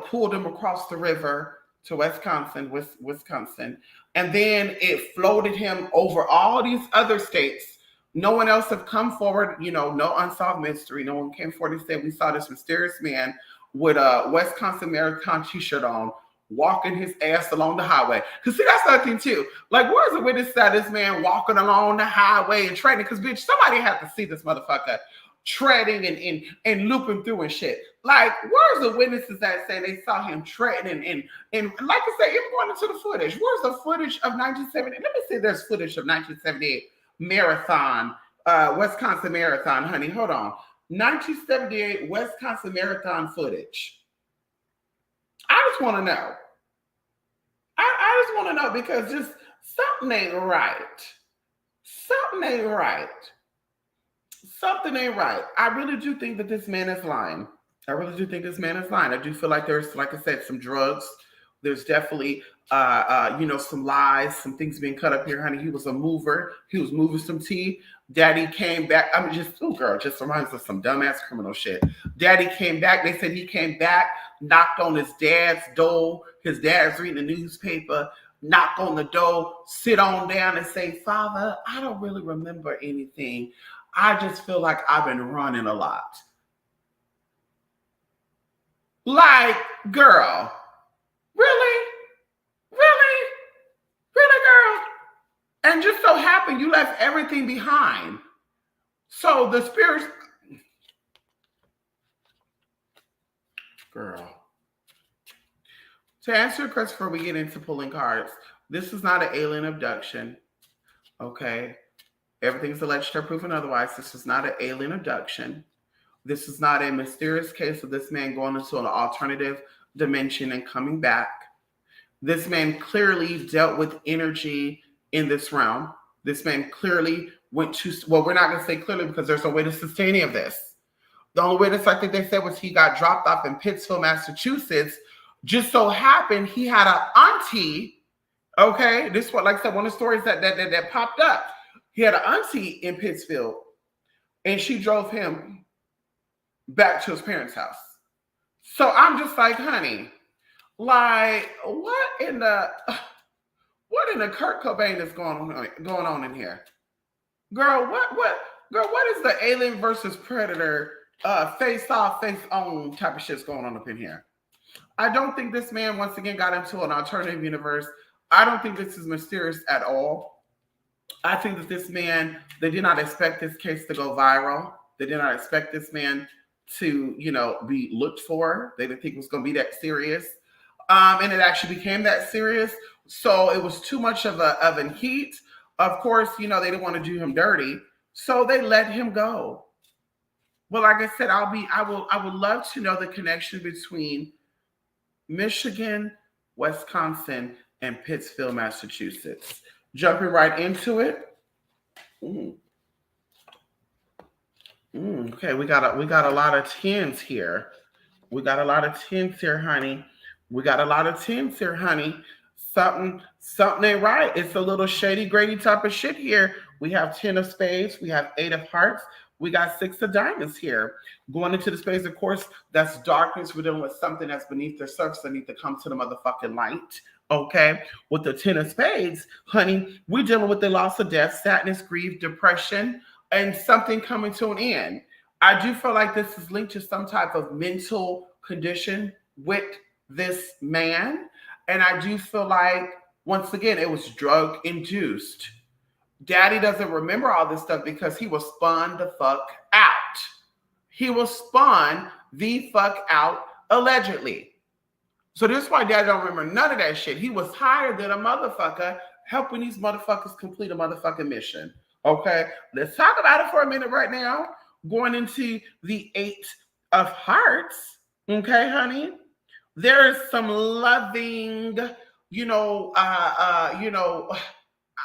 pulled him across the river to Wisconsin. And then it floated him over all these other states. No one else have come forward, no unsolved mystery. No one came forward and said, we saw this mysterious man with a Wisconsin Marathon t-shirt on, walking his ass along the highway. Because see, that's another thing too. Like, where's the witness that this man walking along the highway and treading? Because, bitch, somebody had to see this motherfucker treading and looping through and shit. Like, where's the witnesses that say they saw him treading and like I said, even going into the footage. Where's the footage of 1978? Let me see if there's footage of 1978 marathon, Wisconsin Marathon, honey. Hold on. 1978 Wisconsin Marathon footage. I just want to know. I just want to know because just something ain't right. Something ain't right. Something ain't right. I really do think that this man is lying. I really do think this man is lying. I do feel like there's, like I said, some drugs. There's definitely, some lies, some things being cut up here, honey. He was a mover. He was moving some tea. Daddy came back. I mean, just reminds us of some dumbass criminal shit. Daddy came back. They said he came back, knocked on his dad's door. His dad's reading the newspaper, knock on the door, sit on down and say, Father, I don't really remember anything. I just feel like I've been running a lot. Like, girl, really? Really? Really, girl? And just so happened you left everything behind. So the spirits, girl. To answer your question before we get into pulling cards, this is not an alien abduction. Okay. Everything's alleged or proven otherwise. This is not an alien abduction. This is not a mysterious case of this man going into an alternative dimension and coming back. This man clearly dealt with energy in this realm. This man clearly went to, well, we're not going to say clearly because there's no way to sustain any of this. The only way this, I think they said, was he got dropped off in Pittsfield, Massachusetts. Just so happened he had an auntie. Okay, this is what, like I said, one of the stories that popped up. He had an auntie in Pittsfield, and she drove him back to his parents' house. So I'm just like, honey, like, what in the Kurt Cobain is going on in here, girl? What is the Alien versus Predator face off, face on type of shit's going on up in here? I don't think this man once again got into an alternative universe. I don't think this is mysterious at all. I think that this man, they did not expect this case to go viral. They did not expect this man to, be looked for. They didn't think it was going to be that serious. And it actually became that serious. So it was too much of an heat. Of course, they didn't want to do him dirty. So they let him go. Well, like I said, I would love to know the connection between Michigan, Wisconsin, and Pittsfield, Massachusetts. Jumping right into it. Okay, we got a lot of tens here. We got a lot of tens here, honey. Something ain't right. It's a little shady, grady type of shit here. We have 10 of spades. We have 8 of hearts. We got 6 of diamonds here. Going into the space, of course, that's darkness. We're dealing with something that's beneath the surface that needs to come to the motherfucking light. Okay? With the 10 of spades, honey, we're dealing with the loss of death, sadness, grief, depression, and something coming to an end. I do feel like this is linked to some type of mental condition with this man. And I do feel like, once again, it was drug-induced. Daddy doesn't remember all this stuff because he was spun the fuck out. He was spun the fuck out, allegedly. So this is why Daddy don't remember none of that shit. He was higher than a motherfucker, helping these motherfuckers complete a motherfucking mission. Okay? Let's talk about it for a minute right now. Going into the 8 of hearts. Okay, honey? There is some loving,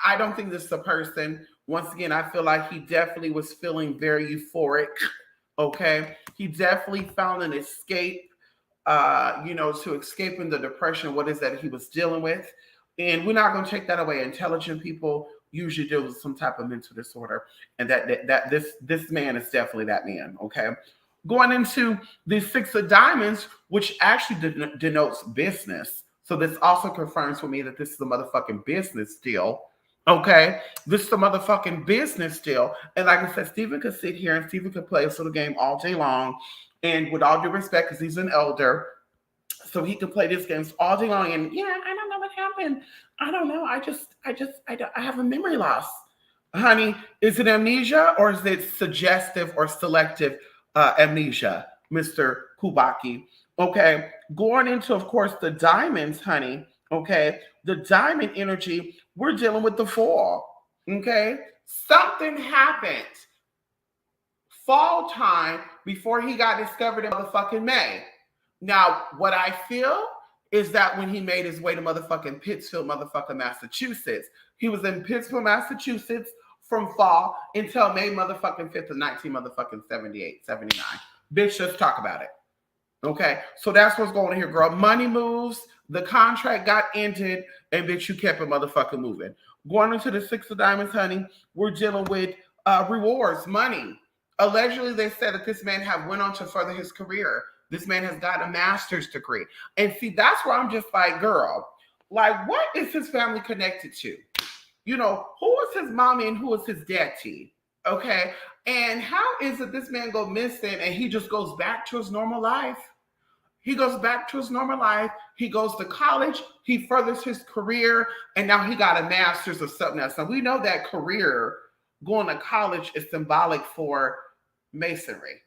I don't think this is a person. Once again, I feel like he definitely was feeling very euphoric. Okay. He definitely found an escape, to escaping the depression. What is that he was dealing with? And we're not going to take that away. Intelligent people usually deal with some type of mental disorder. And that this man is definitely that man. Okay. Going into the 6 of diamonds, which actually denotes business. So this also confirms for me that this is a motherfucking business deal. Okay, this is a motherfucking business deal. And like I said, Stephen could sit here and Stephen could play this little game all day long. And with all due respect, because he's an elder, so he can play these games all day long. And I don't know what happened. I don't know. I have a memory loss. Honey, is it amnesia or is it suggestive or selective amnesia, Mr. Kubacki? Okay, going into, of course, the diamonds, honey. Okay, the diamond energy, we're dealing with the fall. Okay, something happened fall time before he got discovered in motherfucking May. Now, what I feel is that when he made his way to motherfucking Pittsfield, motherfucking Massachusetts, he was in Pittsfield, Massachusetts from fall until May motherfucking 5th of 1978, 79. Bitch, let's talk about it. Okay, so that's what's going on here, girl. Money moves, the contract got ended, and bitch, you kept it motherfucking moving. Going into the 6 of diamonds, honey, we're dealing with rewards, money. Allegedly, they said that this man went on to further his career. This man has got a master's degree. And see, that's where I'm just like, girl, like, what is his family connected to? Who is his mommy and who is his daddy? Okay. And how is it this man go missing and he just goes back to his normal life? He goes back to his normal life. He goes to college. He furthers his career. And now he got a master's of something else. Now we know that career, going to college, is symbolic for masonry.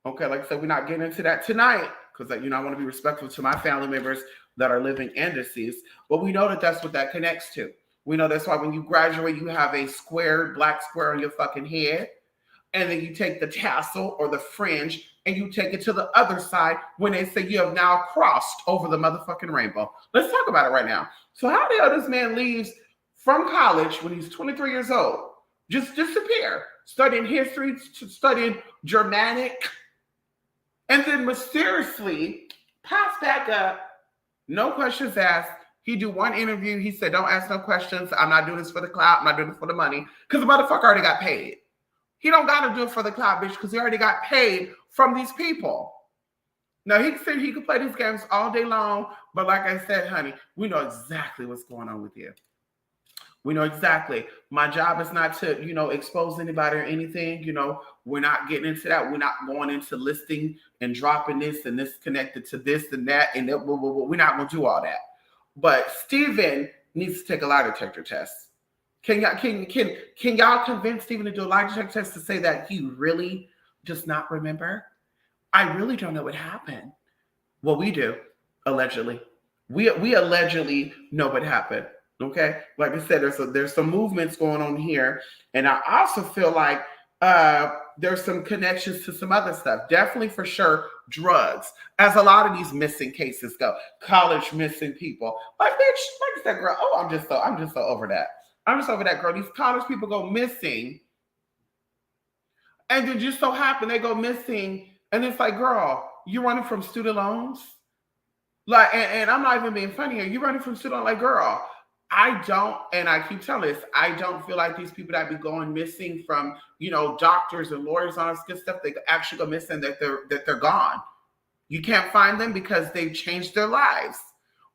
Okay, like I said, we're not getting into that tonight because, I want to be respectful to my family members that are living and deceased. But we know that that's what that connects to. We know that's why when you graduate, you have a square, black square on your fucking head. And then you take the tassel or the fringe and you take it to the other side when they say you have now crossed over the motherfucking rainbow. Let's talk about it right now. So how the hell this man leaves from college when he's 23 years old, just disappear, studying history, studying Germanic, and then mysteriously pops back up, no questions asked. He do one interview. He said, don't ask no questions. I'm not doing this for the clout. I'm not doing it for the money. Because the motherfucker already got paid. He don't got to do it for the clout, bitch, because he already got paid from these people. Now, he said he could play these games all day long. But like I said, honey, we know exactly what's going on with you. We know exactly. My job is not to, expose anybody or anything. We're not getting into that. We're not going into listing and dropping this and this connected to this and that. And that, we're not going to do all that. But Steven needs to take a lie detector test. Can y'all convince Steven to do a lie detector test to say that he really does not remember? I really don't know what happened. Well, we do, allegedly. We allegedly know what happened. Okay, like I said, there's some movements going on here, and I also feel like there's some connections to some other stuff. Definitely, for sure, drugs. As a lot of these missing cases go, college missing people. Like, bitch, like that girl. Oh, I'm just so over that. I'm just over that, girl. These college people go missing, and then just so happen they go missing, and it's like, girl, you running from student loans? Like, and I'm not even being funny here. You running from student, like, girl. I don't, and I keep telling this, I don't feel like these people that be going missing from, doctors and lawyers and all this good stuff, they actually go missing, that they're gone. You can't find them because they've changed their lives.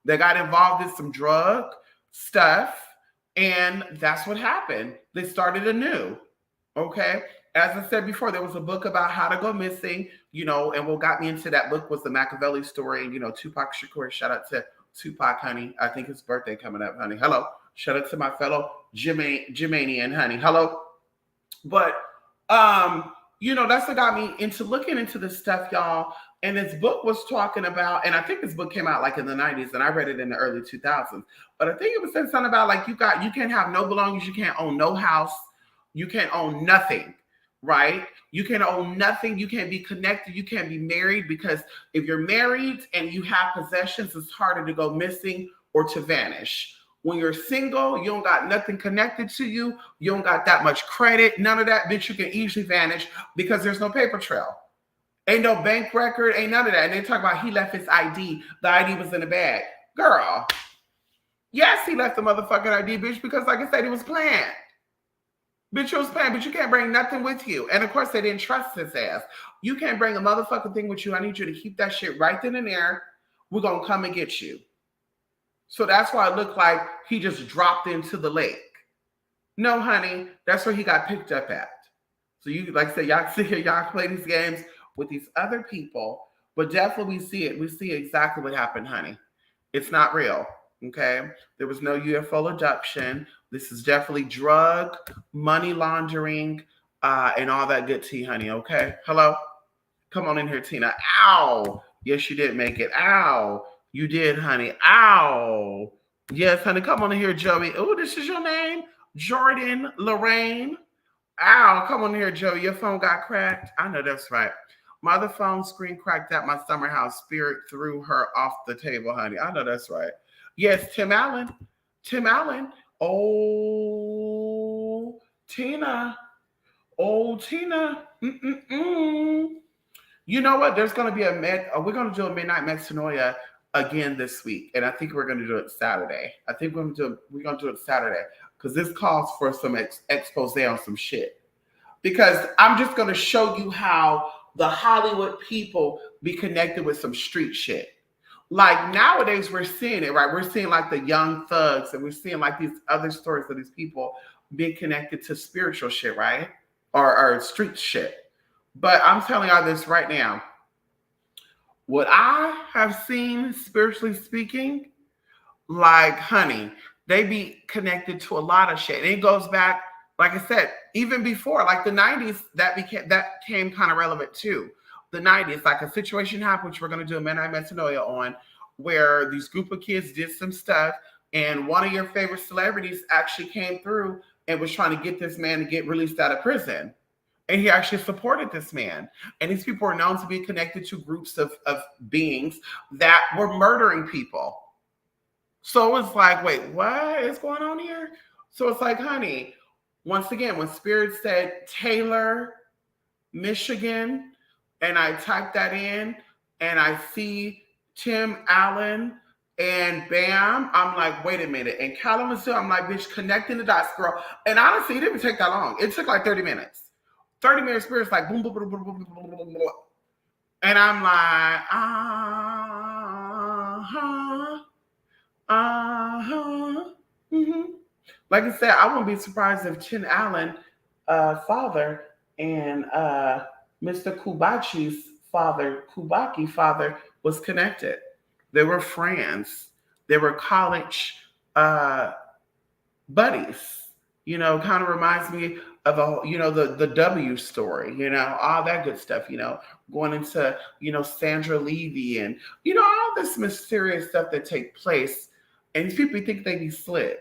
They got involved in some drug stuff, and that's what happened. They started anew. Okay. As I said before, there was a book about how to go missing, and what got me into that book was the Machiavelli story, and, Tupac Shakur. Shout out to Tupac, honey. I think his birthday coming up, honey. Hello. Shout out to my fellow Jermanian, honey. Hello. But, that's what got me into looking into this stuff, y'all. And this book was talking about, and I think this book came out like in the 90s, and I read it in the early 2000s. But I think it was saying something about like you can't have no belongings, you can't own no house, you can't own nothing. Right? You can own nothing. You can't be connected. You can't be married, because if you're married and you have possessions, it's harder to go missing or to vanish. When you're single, you don't got nothing connected to you. You don't got that much credit. None of that, bitch. You can easily vanish because there's no paper trail. Ain't no bank record. Ain't none of that. And they talk about he left his ID. The ID was in the bag. Girl. Yes, he left the motherfucking ID, bitch, because like I said, it was planned. Bitch, it was planned, but you can't bring nothing with you. And of course, they didn't trust his ass. You can't bring a motherfucking thing with you. I need you to keep that shit right then and there. We're going to come and get you. So that's why it looked like he just dropped into the lake. No, honey, that's where he got picked up at. So you, like I said, y'all see here, y'all play these games with these other people, but definitely we see it. We see exactly what happened, honey. It's not real. Okay. There was no UFO abduction. This is definitely drug, money laundering, and all that good tea, honey. Okay. Hello. Come on in here, Tina. Ow. Yes, you did make it. Ow. You did, honey. Ow. Yes, honey. Come on in here, Joey. Oh, this is your name? Jordan Lorraine. Ow. Come on in here, Joey. Your phone got cracked. I know that's right. My other phone screen cracked at my summer house. Spirit threw her off the table, honey. I know that's right. Yes, Tim Allen. Tim Allen. Oh, Tina. Oh, Tina. You know what? There's going to be we're going to do a midnight metanoia again this week. And I think we're going to do it Saturday. I think we're going to do it Saturday because this calls for some expose on some shit. Because I'm just going to show you how the Hollywood people be connected with some street shit. Like nowadays we're seeing it, right? We're seeing like the young thugs, and we're seeing like these other stories of these people being connected to spiritual shit, right? or street shit. But I'm telling y'all this right now. What I have seen, spiritually speaking, like honey, they be connected to a lot of shit. And it goes back, like I said, even before, like the 90s, that came kind of relevant too. The 90s, like a situation happened, which we're gonna do a metanoia on, where these group of kids did some stuff, and one of your favorite celebrities actually came through and was trying to get this man to get released out of prison. And he actually supported this man. And these people are known to be connected to groups of beings that were murdering people. So it's like, wait, what is going on here? So it's like, honey, once again, when Spirit said Taylor, Michigan, and I type that in and I see Tim Allen and bam, I'm like, wait a minute. And Kalamazoo, I'm like, bitch, connecting the dots, girl. And honestly, it didn't take that long. It took like 30 minutes. 30 minutes, Spirit's like, boom, boom, boom, boom, boom, boom, boom, boom. And I'm like, uh-huh. Uh-huh. Mm-hmm. Like I said, I wouldn't be surprised if Tim Allen father and Mr. Kubacki's kubacki father was connected. They were friends. They were college buddies. You know, kind of reminds me of the W story, all that good stuff, going into, Sandra Levy and, all this mysterious stuff that take place. And these people think they be slick.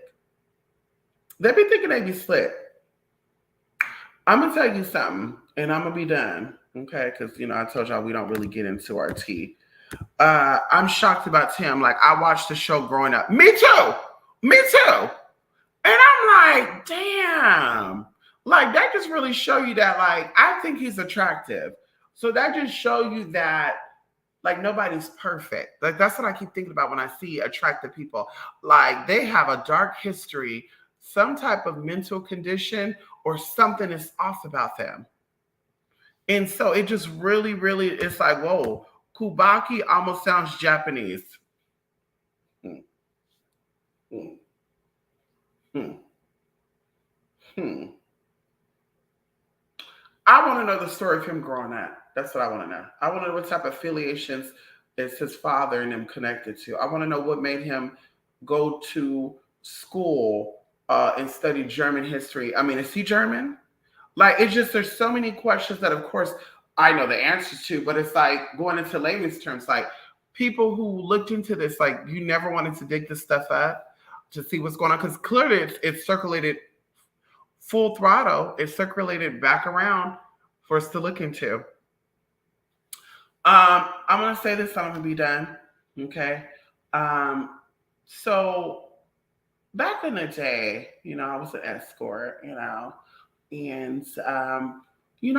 They be thinking they be slick. I'm going to tell you something, and I'm going to be done, okay? Because, I told y'all we don't really get into our tea. I'm shocked about Tim. Like, I watched the show growing up. Me too. Me too. And I'm like, damn. Like, that just really show you that, like, I think he's attractive. So that just show you that, like, nobody's perfect. Like, that's what I keep thinking about when I see attractive people. Like, they have a dark history, some type of mental condition, or something is off about them. And so it just really, really, it's like, whoa, kubacki almost sounds Japanese. Hmm. Hmm. Hmm. Hmm. I want to know the story of him growing up. That's what I want to know. I want to know what type of affiliations is his father and him connected to. I want to know what made him go to school and study German history. I mean, is he German? Like, it's just, there's so many questions that, of course, I know the answers to, but it's like going into layman's terms, like people who looked into this, like you never wanted to dig this stuff up to see what's going on, because clearly it's circulated full throttle. It's circulated back around for us to look into. I'm going to say this, I'm going to be done. Okay. So back in the day, I was an escort, and, I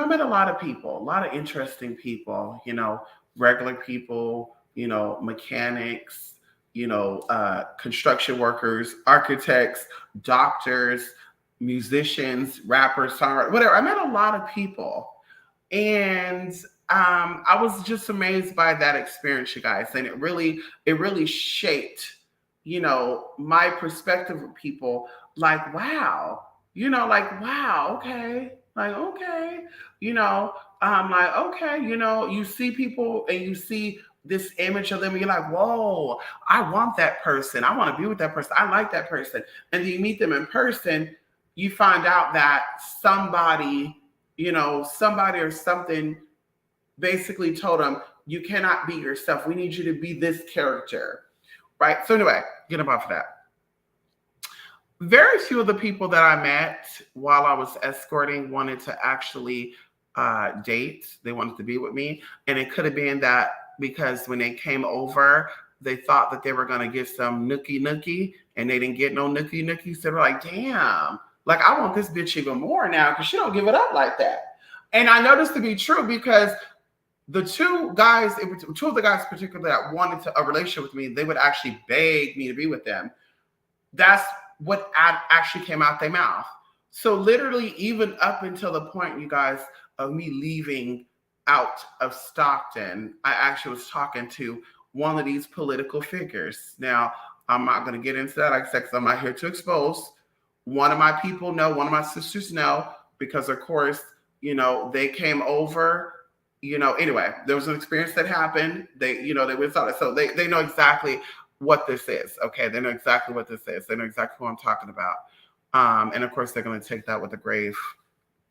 met a lot of people, a lot of interesting people, regular people, mechanics, construction workers, architects, doctors, musicians, rappers, songwriters, whatever. I met a lot of people. And I was just amazed by that experience, you guys. And it really shaped, my perspective of people. Like, wow, okay. Like, okay, like, okay, you see people and you see this image of them, and you're like, whoa, I want that person. I want to be with that person. I like that person. And then you meet them in person, you find out that somebody or something basically told them, you cannot be yourself. We need you to be this character, right? So anyway, get about for that. Very few of the people that I met while I was escorting wanted to actually date. They wanted to be with me. And it could have been that because when they came over, they thought that they were going to get some nookie, and they didn't get no nookie. So they're like, damn, like I want this bitch even more now because she don't give it up like that. And I know this to be true because the two of the guys particularly that wanted a relationship with me, they would actually beg me to be with them. That's what actually came out their mouth. So literally, even up until the point, you guys, of me leaving out of Stockton, I actually was talking to one of these political figures. Now, I'm not going to get into that, like I said, because I'm not here to expose. One of my people know, one of my sisters know, because of course, they came over. Anyway, there was an experience that happened. They went on it. So they know exactly what this is. Okay. They know exactly what this is. They know exactly who I'm talking about. And of course, they're going to take that with the grave.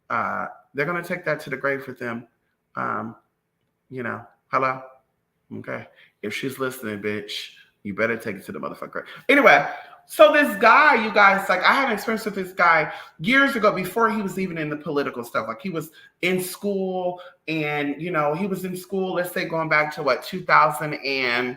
They're going to take that to the grave with them. Um, hello. Okay. If she's listening, bitch, you better take it to the motherfucker. Anyway, so this guy, you guys, like I had an experience with this guy years ago before he was even in the political stuff. Like he was in school and, he was in school, let's say going back to what, 2000 and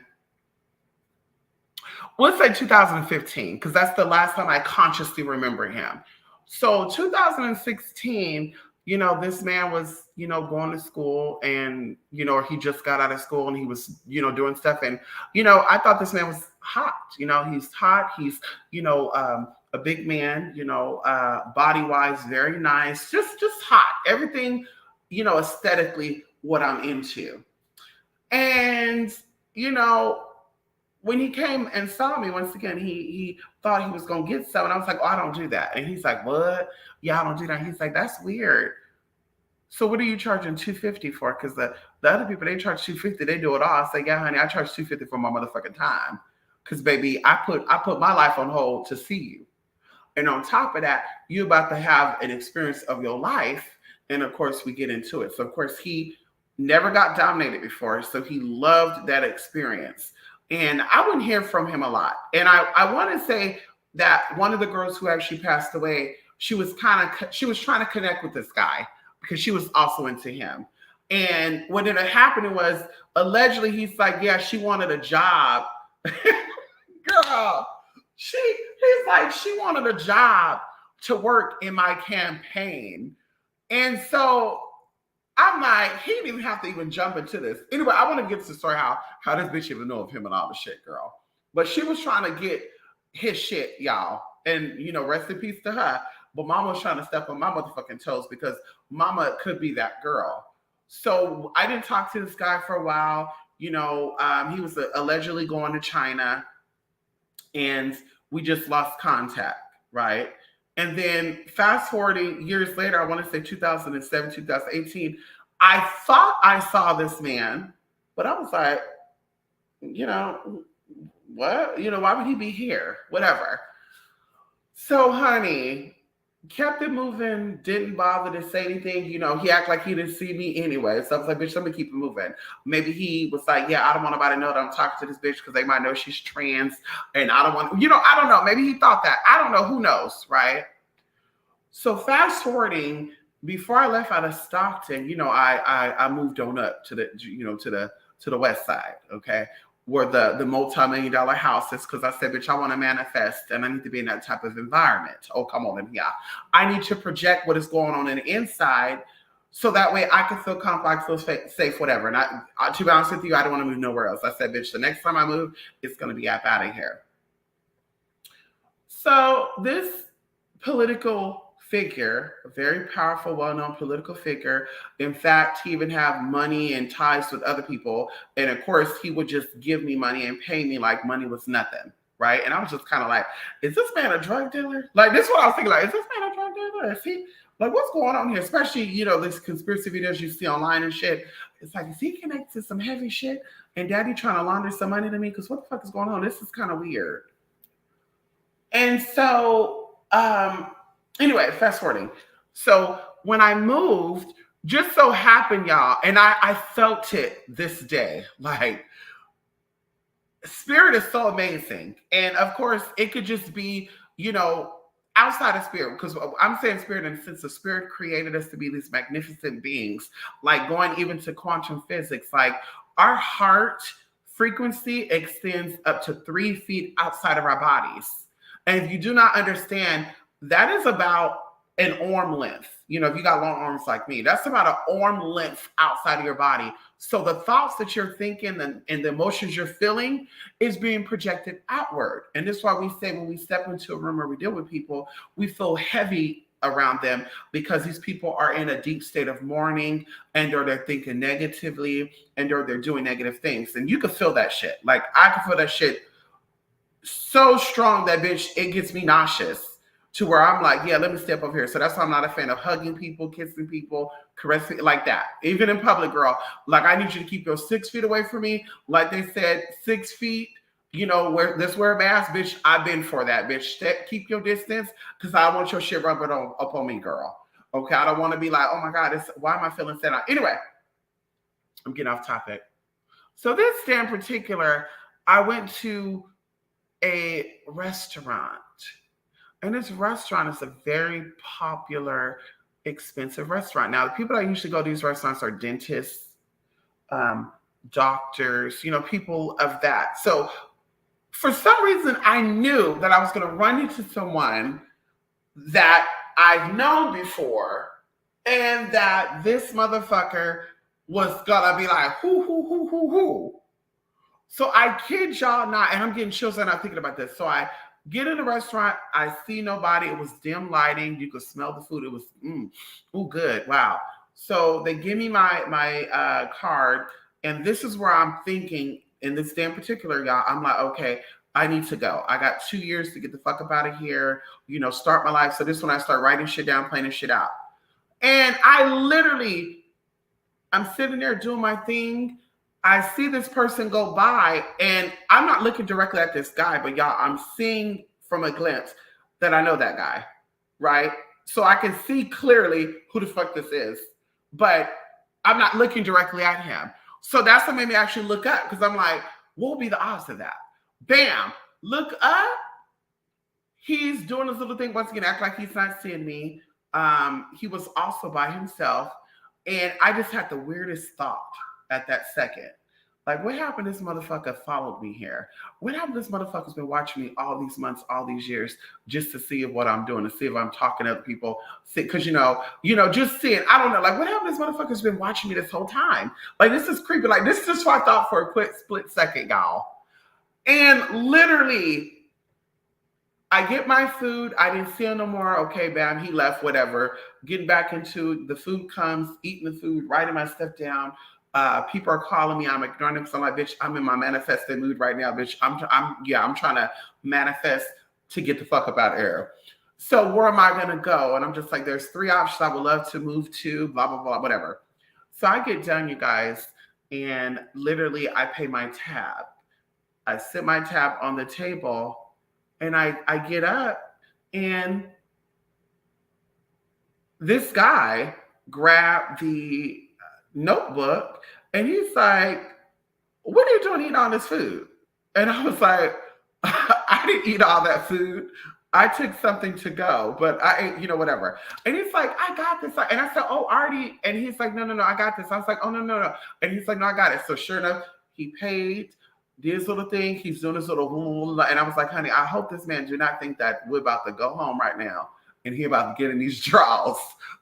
let's say 2015, because that's the last time I consciously remember him. So 2016, this man was, going to school and, he just got out of school and he was, doing stuff. And, I thought this man was hot. He's hot. He's, a big man, body-wise, very nice, just hot. Everything, aesthetically what I'm into. And, when he came and saw me, once again, he thought he was going to get some. And I was like, oh, I don't do that. And he's like, what? Yeah, I don't do that. He's like, that's weird. So what are you charging $250 for? Because the other people, they charge $250. They do it all. I say, yeah, honey, I charge $250 for my motherfucking time. Because, baby, I put my life on hold to see you. And on top of that, you're about to have an experience of your life. And, of course, we get into it. So, of course, he never got dominated before. So he loved that experience. And I wouldn't hear from him a lot. And I want to say that one of the girls who actually passed away, she was trying to connect with this guy because she was also into him. And what ended up happening was allegedly he's like, yeah, she wanted a job. Girl, he's like, she wanted a job to work in my campaign. And so I'm like, he didn't even have to even jump into this. Anyway, I want to get to the story how this bitch even know of him and all the shit, girl. But she was trying to get his shit, y'all. And, rest in peace to her. But mama was trying to step on my motherfucking toes because mama could be that girl. So I didn't talk to this guy for a while. He was allegedly going to China. And we just lost contact, right? And then fast forwarding years later, I want to say 2007, 2018, I thought I saw this man, but I was like, what? Why would he be here? Whatever. So, honey, kept it moving, didn't bother to say anything. He acted like he didn't see me anyway. So I was like, bitch, let me keep it moving. Maybe he was like, yeah, I don't want nobody to know that I'm talking to this bitch because they might know she's trans. And I don't want, I don't know. Maybe he thought that. I don't know. Who knows, right? So fast forwarding, before I left out of Stockton, I moved on up to the, to the west side, okay, where the multi-million-dollar house is, because I said, bitch, I want to manifest and I need to be in that type of environment. Oh, come on in here. I need to project what is going on in the inside so that way I can feel comfortable, feel safe, whatever. And to be honest with you, I don't want to move nowhere else. I said, bitch, the next time I move, it's going to be out of here. So this political figure, a very powerful, well-known political figure. In fact, he even had money and ties with other people. And of course, he would just give me money and pay me like money was nothing, right? And I was just kind of like, is this man a drug dealer? Like, this is what I was thinking, like, is this man a drug dealer? Is he, like, what's going on here? Especially, these conspiracy videos you see online and shit. It's like, is he connected to some heavy shit? And daddy trying to launder some money to me? Because what the fuck is going on? This is kind of weird. And so, anyway, fast forwarding. So when I moved, just so happened, y'all, and I felt it this day, like, spirit is so amazing. And of course, it could just be, outside of spirit, because I'm saying spirit in the sense of spirit created us to be these magnificent beings, like going even to quantum physics, like our heart frequency extends up to 3 feet outside of our bodies. And if you do not understand, that is about an arm length. If you got long arms like me, that's about an arm length outside of your body. So the thoughts that you're thinking and the emotions you're feeling is being projected outward. And this is why we say when we step into a room or we deal with people, we feel heavy around them because these people are in a deep state of mourning and or they're thinking negatively and or they're doing negative things. And you can feel that shit. Like I can feel that shit so strong that bitch, it gets me nauseous. to where I'm like, yeah, let me step over here. So that's why I'm not a fan of hugging people, kissing people, caressing like that. Even in public, girl, like I need you to keep your 6 feet away from me. Like they said, 6 feet. Wear a mask, bitch. I've been for that, bitch. Keep your distance, because I want your shit rubbing up on me, girl. Okay, I don't want to be like, oh my God, why am I feeling sad? Anyway, I'm getting off topic. So this day in particular, I went to a restaurant. And this restaurant is a very popular, expensive restaurant. Now, the people that usually go to these restaurants are dentists, doctors, people of that. So for some reason, I knew that I was going to run into someone that I've known before, and that this motherfucker was gonna be like, who. So I kid y'all not, and I'm getting chills and I'm thinking about this. So I get in the restaurant, I see nobody. It was dim lighting. You could smell the food. It was, good. Wow. So they give me my card, and this is where I'm thinking, in this day in particular, y'all, I'm like, okay, I need to go. I got 2 years to get the fuck up out of here, start my life. So this is when I start writing shit down, planning shit out. And I'm sitting there doing my thing. I see this person go by, and I'm not looking directly at this guy, but y'all, I'm seeing from a glimpse that I know that guy, right? So I can see clearly who the fuck this is, but I'm not looking directly at him. So that's what made me actually look up, because I'm like, what would be the odds of that? Bam, look up. He's doing this little thing, once again, act like he's not seeing me. He was also by himself. And I just had the weirdest thought at that second. Like, what happened? This motherfucker followed me here. What happened? This motherfucker's been watching me all these months, all these years, just to see what I'm doing, to see if I'm talking to other people. Because, just seeing, I don't know, like, what happened? This motherfucker's been watching me this whole time. Like, this is creepy. Like, this is just what I thought for a quick split second, y'all. And literally, I get my food. I didn't see him no more. Okay, bam, he left, whatever. Getting back into the food comes, eating the food, writing my stuff down. People are calling me. I'm ignoring them. So I'm like, bitch, I'm in my manifesting mood right now, bitch. I'm trying to manifest to get the fuck up out of here. So where am I going to go? And I'm just like, there's 3 options I would love to move to, blah, blah, blah, whatever. So I get done, you guys, and literally I pay my tab. I sit my tab on the table, and I get up, and this guy grabbed the notebook, and he's like, what are you doing eating all this food? And I was like, I didn't eat all that food. I took something to go, but I ate, whatever. And he's like, I got this. And I said, oh, Artie. And he's like, no, I got this. I was like, oh, no. And he's like, no, I got it. So sure enough, he paid. This little thing, he's doing this little, and I was like, honey, I hope this man do not think that we're about to go home right now and he about to get in these draws,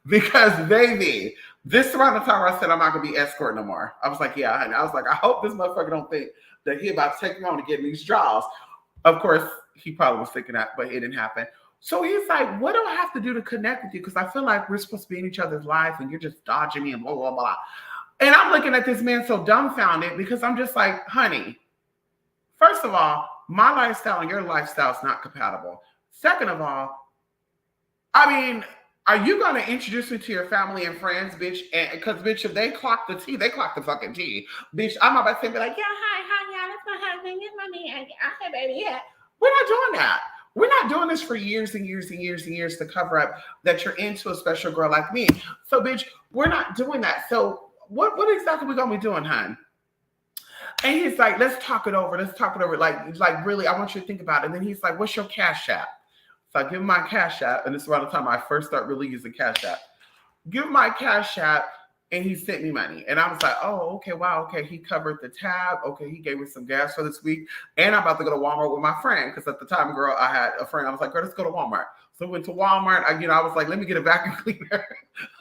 because baby, this around the time where I said I'm not gonna be escort no more. I was like, yeah, and I was like, I hope this motherfucker don't think that he about to take me home to get in these draws. Of course, he probably was thinking that, but it didn't happen. So he's like, what do I have to do to connect with you? Because I feel like we're supposed to be in each other's lives, and you're just dodging me and blah, blah, blah. And I'm looking at this man so dumbfounded, because I'm just like, honey, first of all, my lifestyle and your lifestyle is not compatible. Second of all, I mean, are you going to introduce me to your family and friends, bitch? Because, bitch, if they clock the tea, they clock the fucking tea. Bitch, I'm about to be like, yeah, hi, yeah, that's my husband, get my man, okay, baby, yeah. We're not doing that. We're not doing this for years and years and years and years to cover up that you're into a special girl like me. So, bitch, we're not doing that. So, what exactly we going to be doing, hon? And he's like, let's talk it over. Like really, I want you to think about it. And then he's like, what's your Cash App? So I give him my Cash App. And this is around the time I first start really using Cash App. Give him my Cash App, and he sent me money. And I was like, oh, okay, wow, okay. He covered the tab. Okay, he gave me some gas for this week. And I'm about to go to Walmart with my friend. Because at the time, girl, I had a friend. I was like, girl, let's go to Walmart. So we went to Walmart. I was like, let me get a vacuum cleaner.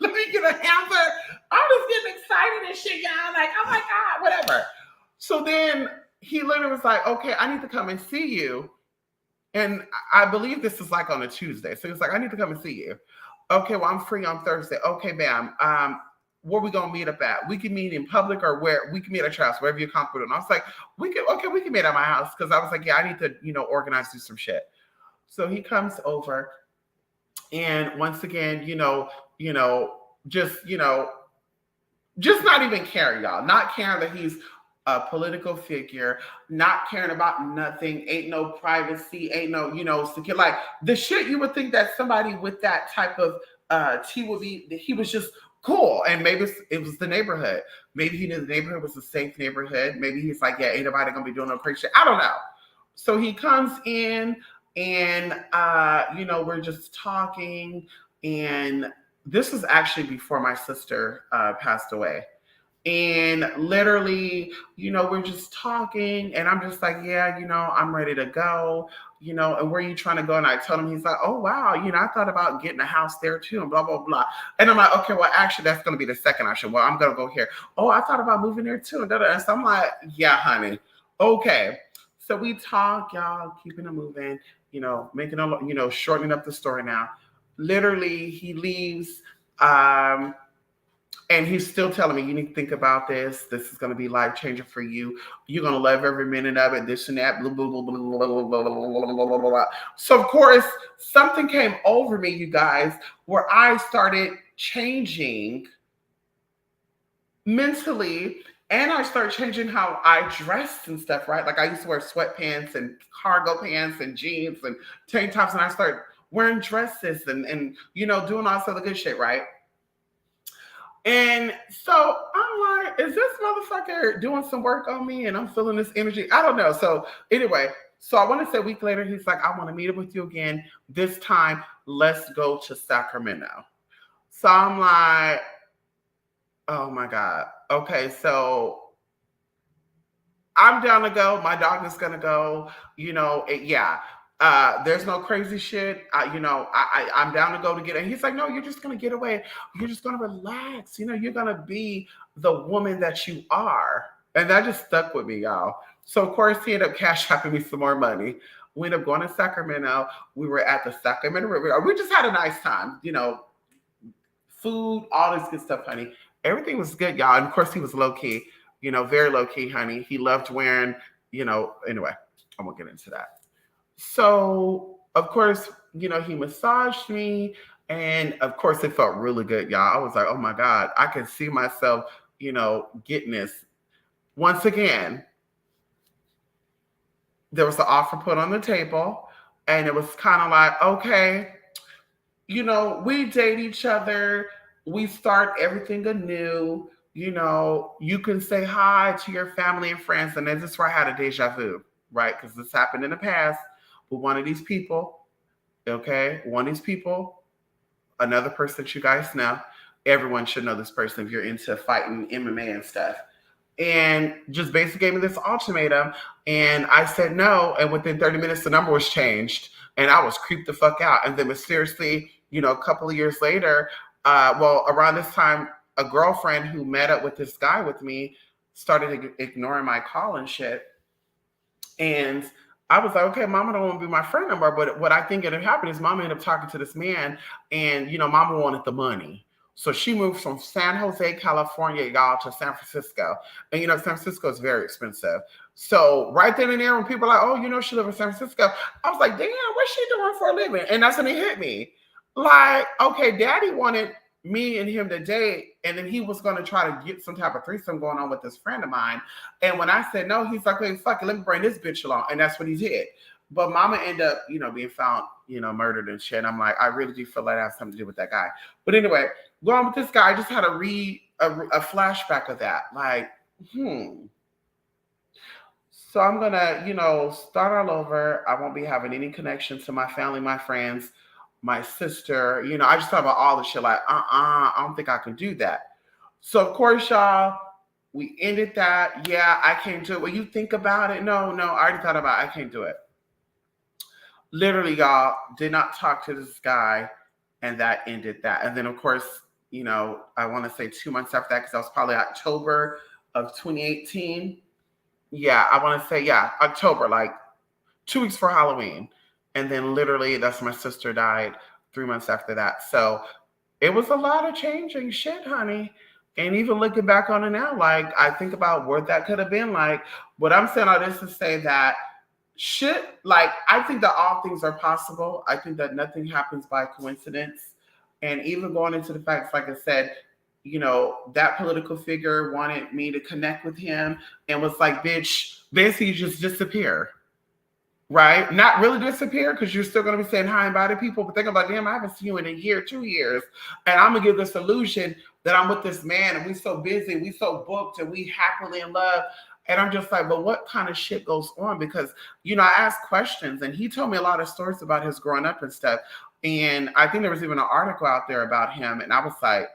Let me get a hamper. I'm just getting excited and shit, y'all. Like, oh my God, whatever. So then he literally was like, okay, I need to come and see you. And I believe this is like on a Tuesday. So he was like, I need to come and see you. Okay, well, I'm free on Thursday. Okay, bam. Where we gonna meet up at? We can meet in public, or where we can meet at your house, wherever you're comfortable. And I was like, we can meet at my house. Because I was like, yeah, I need to, organize, do some shit. So he comes over, And once again, you know, just, just not even caring, y'all. Not caring that he's a political figure, not caring about nothing, ain't no privacy, ain't no, secure. Like the shit you would think that somebody with that type of T would be, he was just cool. And maybe it was the neighborhood. Maybe he knew the neighborhood was a safe neighborhood. Maybe he's like, yeah, ain't nobody gonna be doing no crazy shit. I don't know. So he comes in and we're just talking, and this was actually before my sister passed away. And literally, we're just talking, and I'm just like, yeah, I'm ready to go, and where are you trying to go? And I told him, he's like, oh, wow, I thought about getting a house there too, and blah, blah, blah. And I'm like, okay, well, actually, that's going to be the second option. Well, I'm going to go here. Oh, I thought about moving there too. And so I'm like, yeah, honey. Okay. So we talk, y'all, keeping it moving, making a, shortening up the story now. Literally, he leaves. And he's still telling me, you need to think about this. This is going to be life changing for you. You're going to love every minute of it, this and that, blah, blah, blah, blah, blah, blah, blah, blah, blah, blah. So, of course, something came over me, you guys, where I started changing mentally, and I started changing how I dressed and stuff, right? Like I used to wear sweatpants and cargo pants and jeans and tank tops, and I started wearing dresses and doing all this other good shit, right? And so I'm like, is this motherfucker doing some work on me? And I'm feeling this energy. I don't know. So anyway, so I want to say a week later, he's like, I want to meet up with you again. This time, let's go to Sacramento. So I'm like, oh my God. Okay, so I'm down to go. My dog is gonna go. Yeah. There's no crazy shit. I'm down to go to get it. And he's like, no, you're just gonna get away. You're just gonna relax. You're gonna be the woman that you are. And that just stuck with me, y'all. So of course he ended up cash shopping me some more money. We ended up going to Sacramento. We were at the Sacramento River. We just had a nice time. Food, all this good stuff, honey. Everything was good, y'all. And of course he was low key. Very low key, honey. He loved wearing. Anyway, I won't get into that. So, of course, he massaged me. And of course, it felt really good, y'all. I was like, oh my God, I can see myself, getting this. Once again, there was an offer put on the table. And it was kind of like, okay, we date each other. We start everything anew. You can say hi to your family and friends. And this is where I had a deja vu, right? Because this happened in the past. But one of these people, okay, another person that you guys know, everyone should know this person if you're into fighting MMA and stuff, and just basically gave me this ultimatum, and I said no, and within 30 minutes the number was changed, and I was creeped the fuck out. And then mysteriously, a couple of years later, around this time, a girlfriend who met up with this guy with me started ignoring my call and shit, and I was like, okay, mama don't want to be my friend no more. But what I think ended up happening is mama ended up talking to this man, and, mama wanted the money. So she moved from San Jose, California, y'all, to San Francisco. And, San Francisco is very expensive. So right then and there, when people are like, oh, she lives in San Francisco, I was like, damn, what's she doing for a living? And that's when it hit me. Like, okay, daddy wanted me and him to date, and then he was going to try to get some type of threesome going on with this friend of mine. And when I said no, he's like, hey, fuck it, let me bring this bitch along. And that's what he did. But mama ended up, being found, murdered and shit. I'm like, I really do feel like that has something to do with that guy. But anyway, going with this guy, I just had to read a flashback of that. Like, So I'm going to, start all over. I won't be having any connection to my family, my friends, my sister. I just thought about all the shit like, I don't think I can do that. So, of course, y'all, we ended that. Yeah, I can't do it. When you think about it, no, I already thought about it. I can't do it. Literally, y'all, did not talk to this guy, and that ended that. And then, of course, I want to say 2 months after that, because that was probably October of 2018. Yeah, I want to say, October, like 2 weeks for Halloween. And then literally, that's when my sister died 3 months after that. So it was a lot of changing shit, honey. And even looking back on it now, like I think about what that could have been like. But I'm saying all this to say that shit, like, I think that all things are possible. I think that nothing happens by coincidence. And even going into the facts, like I said, that political figure wanted me to connect with him and was like, bitch, basically just disappear. Right? Not really disappear because you're still going to be saying hi and bye to people, but think about, damn, I haven't seen you in a year, 2 years. And I'm going to give this illusion that I'm with this man and we so busy, we so booked, and we happily in love. And I'm just like, but what kind of shit goes on? Because, I asked questions and he told me a lot of stories about his growing up and stuff. And I think there was even an article out there about him. And I was like,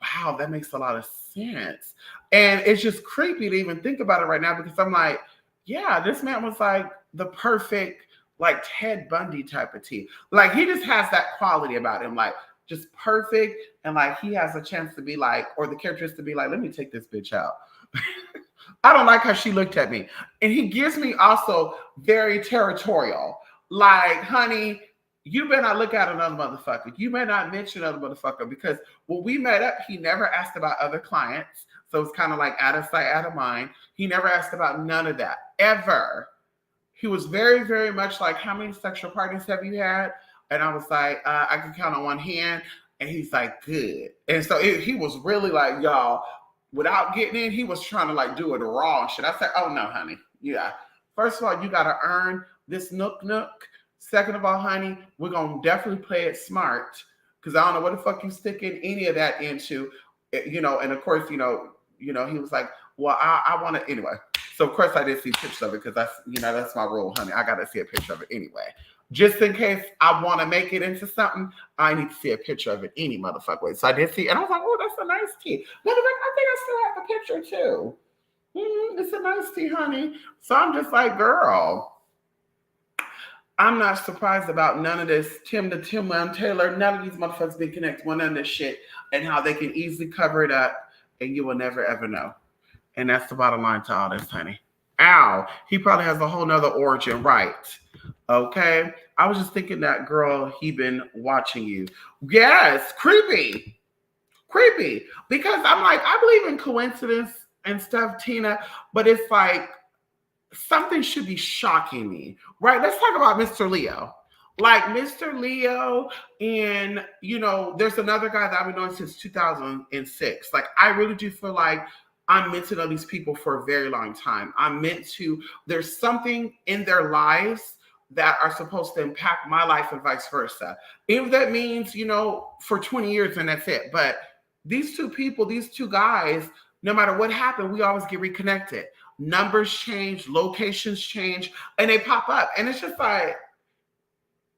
wow, that makes a lot of sense. And it's just creepy to even think about it right now because I'm like, yeah, this man was like the perfect, like Ted Bundy type of tea. Like he just has that quality about him, like just perfect. And like he has a chance to be like, or the character is to be like, let me take this bitch out. I don't like how she looked at me. And he gives me also very territorial. Like, honey, you better not look at another motherfucker. You better not mention another motherfucker because when we met up, he never asked about other clients. So it's kind of like out of sight, out of mind. He never asked about none of that, ever. He was very, very much like, how many sexual partners have you had? And I was like, I can count on one hand. And he's like, good. And so he was really like, y'all, without getting in, he was trying to like do it raw shit. I said, oh no, honey. Yeah. First of all, you got to earn this nook. Second of all, honey, we're going to definitely play it smart because I don't know what the fuck you sticking any of that into, and of course, he was like, well, I want to, anyway. So of course I did see pictures of it because that's my rule, honey. I got to see a picture of it anyway. Just in case I want to make it into something, I need to see a picture of it any motherfucker way. So I did see, and I was like, oh, that's a nice tea. Matter of fact, I think I still have the picture too. It's a nice tea, honey. So I'm just like, girl, I'm not surprised about none of this. Tim Taylor, none of these motherfuckers being connected with none of this shit and how they can easily cover it up and you will never ever know. And that's the bottom line to all this, honey. Ow. He probably has a whole nother origin, right? Okay. I was just thinking that, girl, he been watching you. Yes, creepy. Creepy. Because I'm like, I believe in coincidence and stuff, Tina, but it's like something should be shocking me, right? Let's talk about Mr. Leo. Like Mr. Leo, and there's another guy that I've been knowing since 2006. Like, I really do feel like I'm meant to know these people for a very long time. There's something in their lives that are supposed to impact my life and vice versa. If that means, for 20 years and that's it. But these two people, these two guys, no matter what happened, we always get reconnected. Numbers change, locations change, and they pop up. And it's just like,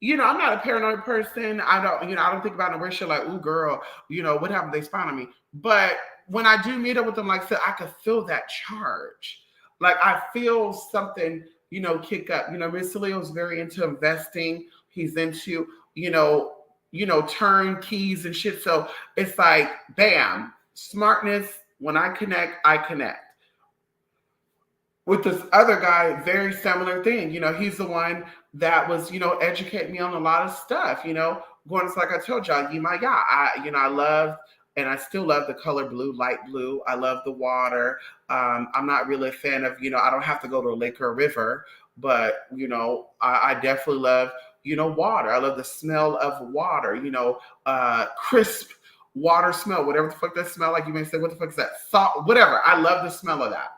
I'm not a paranoid person. I don't think about no weird shit like, ooh, girl, what happened? They spawned on me. But when I do meet up with them, like I said, I could feel that charge. Like I feel something, kick up. Mr. Leo's very into investing. He's into, turn keys and shit. So it's like, bam, smartness. When I connect, I connect. With this other guy, very similar thing. He's the one that was, educating me on a lot of stuff, going, like I told y'all, my guy. I love, and I still love the color blue, light blue. I love the water. I'm not really a fan of, I don't have to go to a lake or a river, but, I definitely love, water. I love the smell of water, crisp water smell, whatever the fuck that smell like. You may say, what the fuck is that? Salt, whatever. I love the smell of that.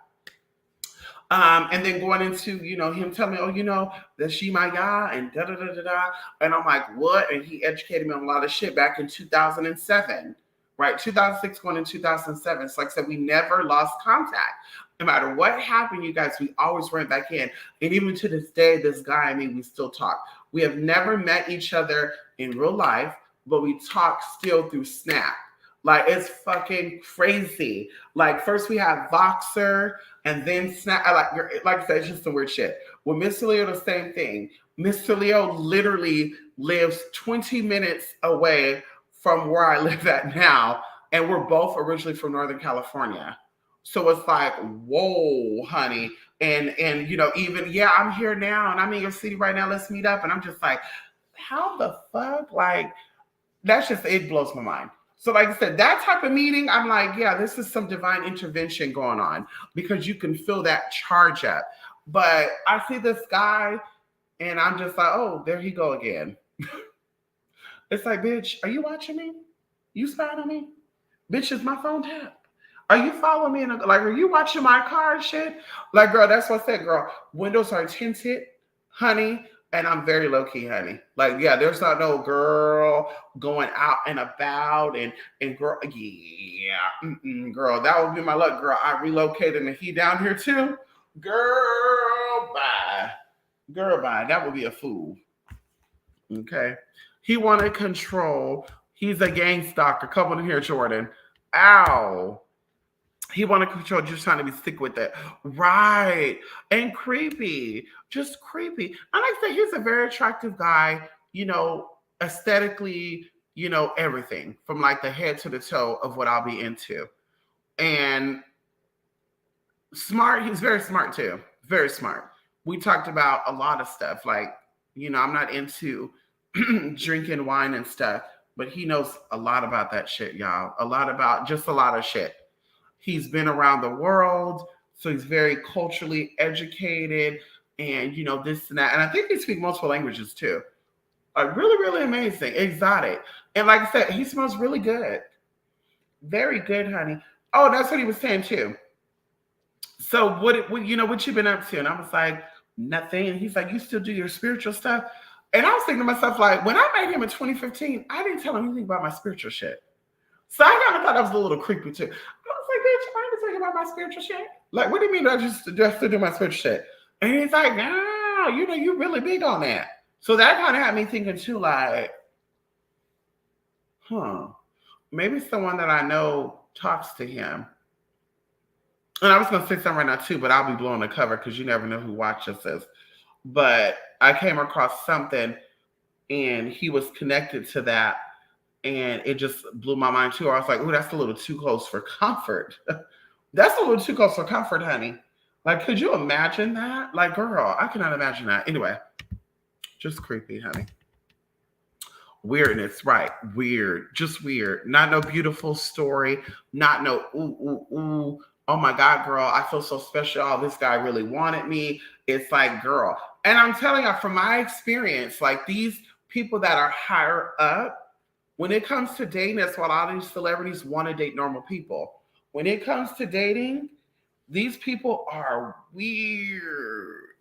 And then going into, him telling me, oh, that she my guy and da da da da da. And I'm like, what? And he educated me on a lot of shit back in 2007, right? 2006 going in 2007. It's like I said, we never lost contact. No matter what happened, you guys, we always ran back in. And even to this day, this guy and me, we still talk. We have never met each other in real life, but we talk still through Snap. Like, it's fucking crazy. Like, first we have Voxer, and then Snap. Like I said, it's just some weird shit. With Mr. Leo, the same thing. Mr. Leo literally lives 20 minutes away from where I live at now, and we're both originally from Northern California. So it's like, whoa, honey. And even, yeah, I'm here now, and I'm in your city right now. Let's meet up. And I'm just like, how the fuck? Like, it blows my mind. So like I said, that type of meeting, I'm like, yeah, this is some divine intervention going on because you can feel that charge up. But I see this guy and I'm just like, oh, there he go again. It's like, bitch, are you watching me? You spying on me? Bitch, is my phone tapped? Are you following me? Like, are you watching my car and shit? Like, girl, that's what I said, girl. Windows are tinted, honey, and I'm very low key, honey. Like, yeah, there's not no girl going out and about and girl, yeah, girl, that would be my luck, girl. I relocated and he down here too, girl. Bye, girl, bye. That would be a fool. Okay, he wanted control. He's a gang stalker. Come on in here, Jordan. Ow. He wanted control, just trying to be stick with it. Right. And creepy. Just creepy. And like I said, he's a very attractive guy, aesthetically, everything from like the head to the toe of what I'll be into. And smart, he's very smart too. Very smart. We talked about a lot of stuff. Like, I'm not into drinking wine and stuff, but he knows a lot about that shit, y'all. A lot about just a lot of shit. He's been around the world, so he's very culturally educated and, this and that. And I think he speaks multiple languages too. Like really, really amazing, exotic. And like I said, he smells really good. Very good, honey. Oh, that's what he was saying too. So what you been up to? And I was like, nothing. And he's like, you still do your spiritual stuff? And I was thinking to myself, like, when I met him in 2015, I didn't tell him anything about my spiritual shit. So I kind of thought that was a little creepy too. I was like, bitch, I ain't talking about my spiritual shit. Like, what do you mean I just to do my spiritual shit? And he's like, no, you really big on that. So that kind of had me thinking too, like, maybe someone that I know talks to him. And I was going to say something right now too, but I'll be blowing the cover because you never know who watches this. But I came across something and he was connected to that. And it just blew my mind too. I was like, oh, that's a little too close for comfort. That's a little too close for comfort, honey. Like, could you imagine that? Like, girl, I cannot imagine that. Anyway, just creepy, honey. Weirdness, right? Weird, just weird. Not no beautiful story. Not no ooh. Oh my God, girl, I feel so special. Oh, this guy really wanted me. It's like, girl. And I'm telling you from my experience, like these people that are higher up, when it comes to dating, that's why a lot of these celebrities want to date normal people. When it comes to dating, these people are weird.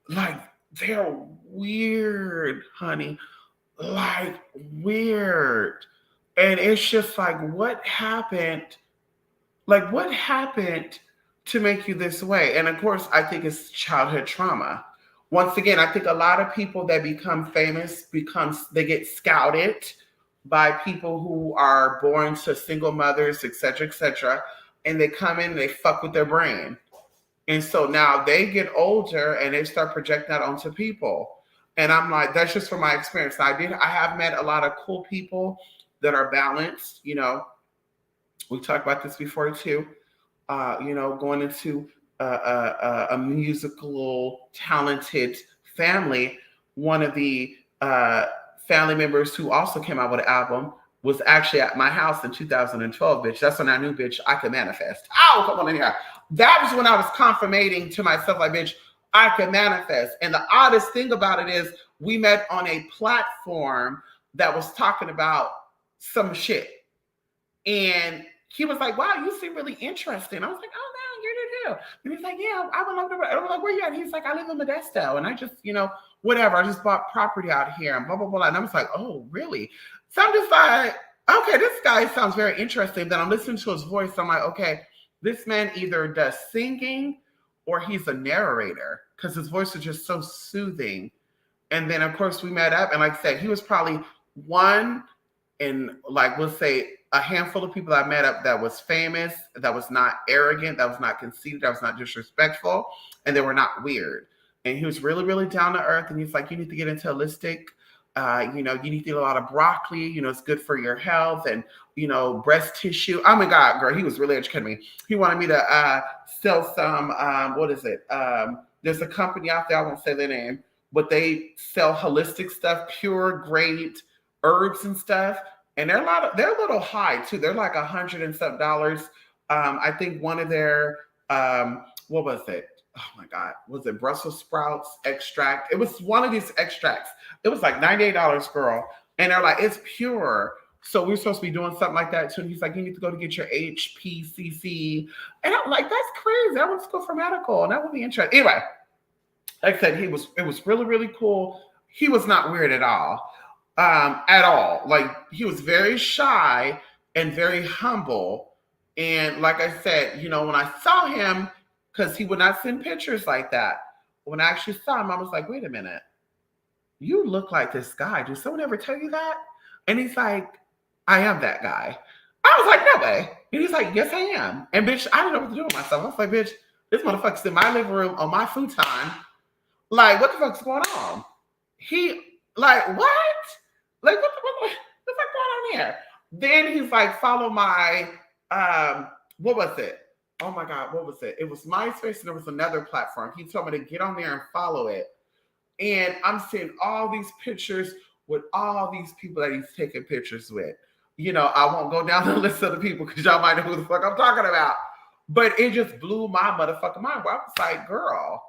Like, they're weird, honey. Like, weird. And it's just like, what happened? Like, what happened to make you this way? And of course, I think it's childhood trauma. Once again, I think a lot of people that become famous, they get scouted by people who are born to single mothers, etc., and they come in and they fuck with their brain. And so now they get older and they start projecting that onto people. And I'm like, that's just from my experience. I have met a lot of cool people that are balanced. We talked about this before too. Going into a musical, talented family. One of the family members who also came out with an album was actually at my house in 2012, bitch. That's when I knew, bitch, I could manifest. Oh, come on in here. That was when I was confirmating to myself, like, bitch, I could manifest. And the oddest thing about it is we met on a platform that was talking about some shit. And he was like, wow, you seem really interesting. I was like, oh, man, you do too. And he's like, yeah, I would love to. I was like, where you at? And he's like, I live in Modesto. And I just, whatever. I just bought property out here and blah, blah, blah. And I was like, oh, really? So I'm just like, okay, this guy sounds very interesting. Then I'm listening to his voice. I'm like, okay, this man either does singing or he's a narrator because his voice is just so soothing. And then, of course, we met up. And like I said, he was probably one in, like, we'll say, a handful of people I met up that was famous, that was not arrogant, that was not conceited, that was not disrespectful, and they were not weird. And he was really, really down to earth. And he's like, you need to get into holistic. You need to eat a lot of broccoli. It's good for your health and, breast tissue. Oh my God, girl, he was really educating me. He wanted me to sell some, what is it? There's a company out there, I won't say their name, but they sell holistic stuff, pure, great herbs and stuff. And they're a little high too. They're like $100 and some dollars. I think one of their, what was it? oh my God, was it Brussels sprouts extract? It was one of these extracts. It was like $98, girl. And they're like, it's pure. So we're supposed to be doing something like that too. And he's like, you need to go to get your HPCC. And I'm like, that's crazy. I want to go for medical. And that would be interesting. Anyway, like I said, it was really, really cool. He was not weird at all. At all. Like he was very shy and very humble. And like I said, you know, when I saw him, because he would not send pictures like that. When I actually saw him, I was like, wait a minute. You look like this guy. Did someone ever tell you that? And he's like, I am that guy. I was like, no way. And he's like, yes, I am. And bitch, I didn't know what to do with myself. I was like, bitch, this motherfucker's in my living room on my futon. Like, what the fuck's going on? He, like, what? Like, what's going on here? Then he's like, follow my, what was it? Oh my God, what was it? It was MySpace and there was another platform. He told me to get on there and follow it. And I'm seeing all these pictures with all these people that he's taking pictures with. You know, I won't go down the list of the people because y'all might know who the fuck I'm talking about. But it just blew my motherfucking mind. Where I was like, girl,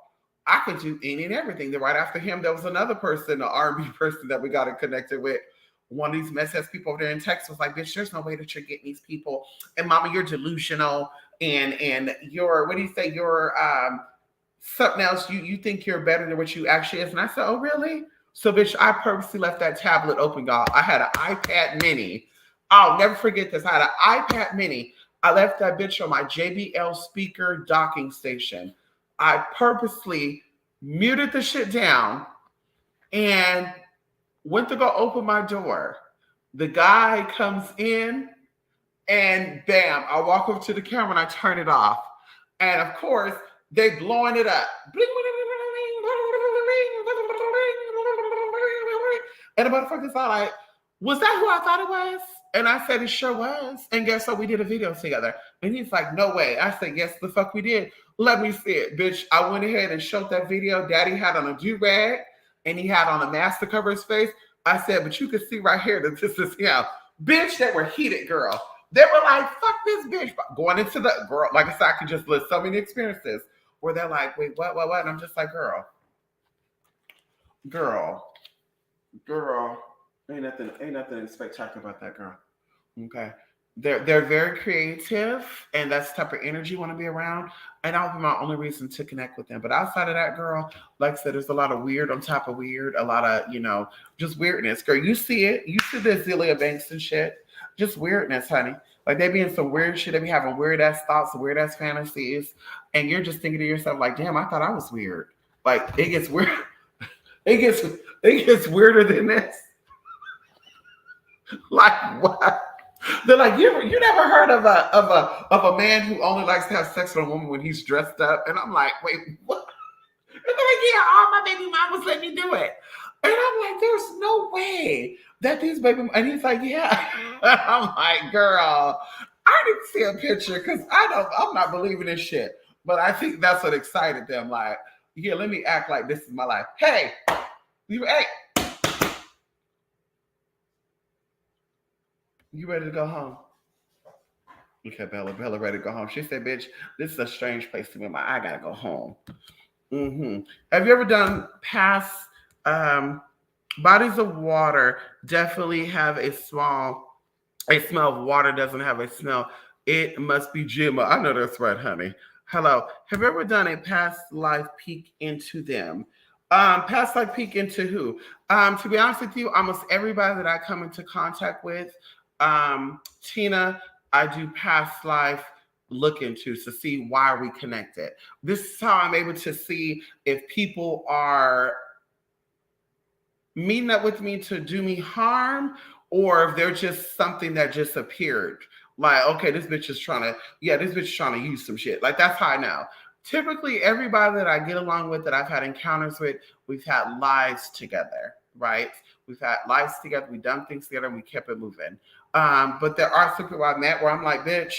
I could do any and everything. Then right after him, there was another person, an R&B person that we got it connected with. One of these mess ass people over there in Texas was like, bitch, there's no way that you're getting these people. And mama, you're delusional. And you're, what do you say? You're something else. You think you're better than what you actually is. And I said, oh, really? So, bitch, I purposely left that tablet open, y'all. I had an iPad mini. I'll never forget this. I had an iPad mini. I left that bitch on my JBL speaker docking station. I purposely muted the shit down and went to go open my door. The guy comes in and bam, I walk over to the camera and I turn it off. And of course, they blowing it up. And the motherfucker's all like, was that who I thought it was? And I said, it sure was. And guess what? We did a video together. And he's like, no way. I said, yes, the fuck we did. Let me see it, bitch. I went ahead and showed that video. Daddy had on a do-rag and he had on a mask to cover his face. I said, but you can see right here that this is him. Bitch, they were heated, girl. They were like, fuck this bitch. Going into the, girl, like I said, I could just list so many experiences where they're like, wait, what? And I'm just like, girl, ain't nothing spectacular about that girl. Okay. They're very creative, and that's the type of energy you want to be around. And that would be my only reason to connect with them. But outside of that, girl, like I said, there's a lot of weird on top of weird, a lot of, you know, just weirdness. Girl, you see it. You see the Azealia Banks and shit. Just weirdness, honey. Like they be in some weird shit. They be having weird ass thoughts, weird ass fantasies. And you're just thinking to yourself, like, damn, I thought I was weird. Like it gets weird. It gets weirder than this. Like what? They're like, you never heard of a man who only likes to have sex with a woman when he's dressed up? And I'm like, wait, what? And they're like, yeah, all my baby mamas let me do it. And I'm like, there's no way that these baby, and he's like, yeah. And I'm like, girl, I didn't see a picture because I'm not believing this shit. But I think that's what excited them. Like, yeah, let me act like this is my life. Hey, you ready to go home? Okay, Bella ready to go home. She said, bitch, this is a strange place to be. I gotta go home. Mm-hmm. Have you ever done past bodies of water definitely have a smell of water doesn't have a smell. It must be Gemma. I know that's right, honey. Hello. Have you ever done a past life peek into them? Past life peek into who? To be honest with you, almost everybody that I come into contact with, Tina, I do past life look into to see why we connected. This is how I'm able to see if people are meeting up with me to do me harm or if they're just something that just appeared. Like, okay, this bitch is trying to use some shit. Like, that's how I know. Typically, everybody that I get along with, that I've had encounters with, we've had lives together, right? We've had lives together, we've done things together, and we kept it moving. But there are some people I met where I'm like, bitch,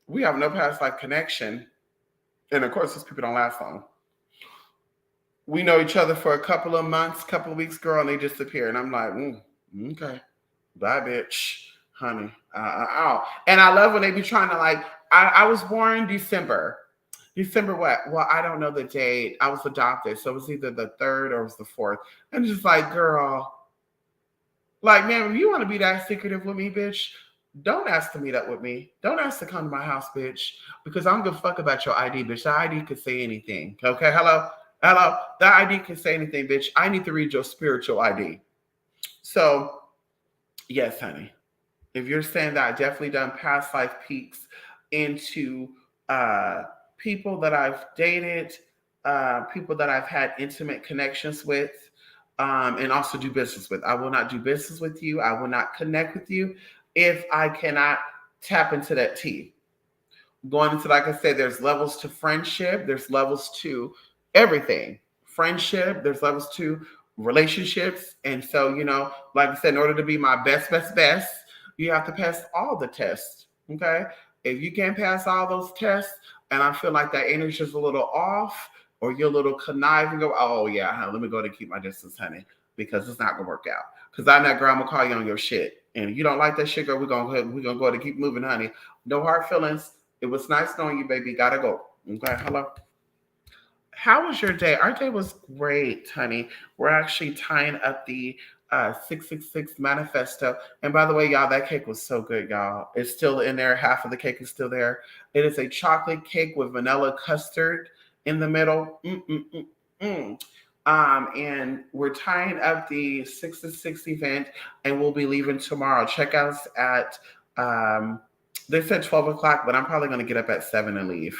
we have no past life connection. And of course, those people don't last long. We know each other for a couple of months, couple of weeks, girl, and they disappear. And I'm like, okay, bye, bitch, honey. And I love when they be trying to like, I was born December. December what? Well, I don't know the date. I was adopted, so it was either the third or it was the fourth. And just like, girl, like, man, if you want to be that secretive with me, bitch, don't ask to meet up with me. Don't ask to come to my house, bitch, because I don't give a fuck about your ID, bitch. The ID could say anything. Okay, hello, hello. The ID can say anything, bitch. I need to read your spiritual ID. So, yes, honey. If you're saying that I definitely done past life peeks into uh, people that I've dated, people that I've had intimate connections with, and also do business with. I will not do business with you. I will not connect with you if I cannot tap into that tea. Going into, like I said, there's levels to friendship, there's levels to everything. Friendship, there's levels to relationships. And so, like I said, in order to be my best, you have to pass all the tests. Okay. If you can't pass all those tests, and I feel like that energy is a little off, or you're a little conniving, go, oh yeah, honey, let me go to keep my distance, honey, because it's not gonna work out. Because I'm that girl, I'm gonna call you on your shit. And if you don't like that shit, girl, we're gonna go to keep moving, honey. No hard feelings. It was nice knowing you, baby. Gotta go. Okay, hello. How was your day? Our day was great, honey. We're actually tying up the 666 manifesto. And by the way, y'all, that cake was so good, y'all. It's still in there. Half of the cake is still there. It is a chocolate cake with vanilla custard in the middle. Mm. And we're tying up the 6 to 6 event, and we'll be leaving tomorrow. Check us at they said 12 o'clock, but I'm probably going to get up at 7 and leave.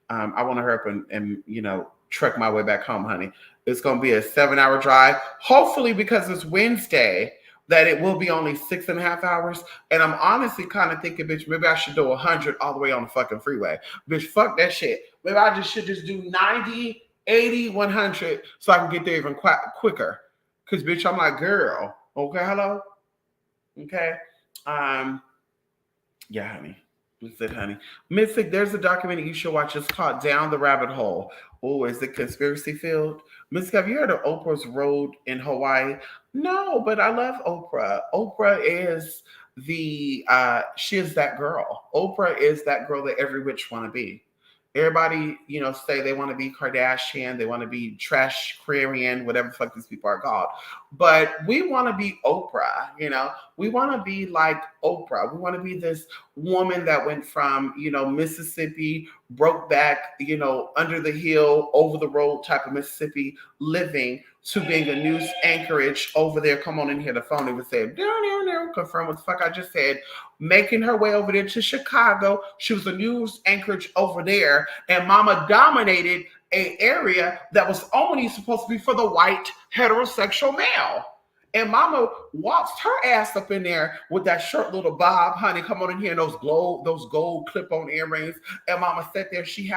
I want to hurry up and trek my way back home, honey. It's going to be a 7 hour drive. Hopefully, because it's Wednesday, that it will be only 6.5 hours. And I'm honestly kind of thinking, bitch, maybe I should do 100 all the way on the fucking freeway. Bitch, fuck that shit. Maybe I should just do 90, 80, 100 so I can get there even quicker. Because, bitch, I'm like, girl, okay, hello? Okay? Um, yeah, honey. That's it, honey. Mystic, there's a documentary you should watch. It's called Down the Rabbit Hole. Oh, is it conspiracy field? Mystic, have you heard of Oprah's Road in Hawaii? No, but I love Oprah. Oprah is she is that girl. Oprah is that girl that every witch want to be. Everybody, say they want to be Kardashian, they want to be Trash Quarian, whatever the fuck these people are called. But we want to be Oprah. We want to be like Oprah. We want to be this woman that went from, Mississippi, broke back, under the hill, over the road type of Mississippi living, to being a news anchorage over there. Come on in here, the phone. It would say, confirm what the fuck I just said. Making her way over there to Chicago. She was a news anchorage over there, and mama dominated a area that was only supposed to be for the white heterosexual male. And mama waltzed her ass up in there with that short little bob, honey. Come on in here, and those gold clip-on earrings. And mama sat there. She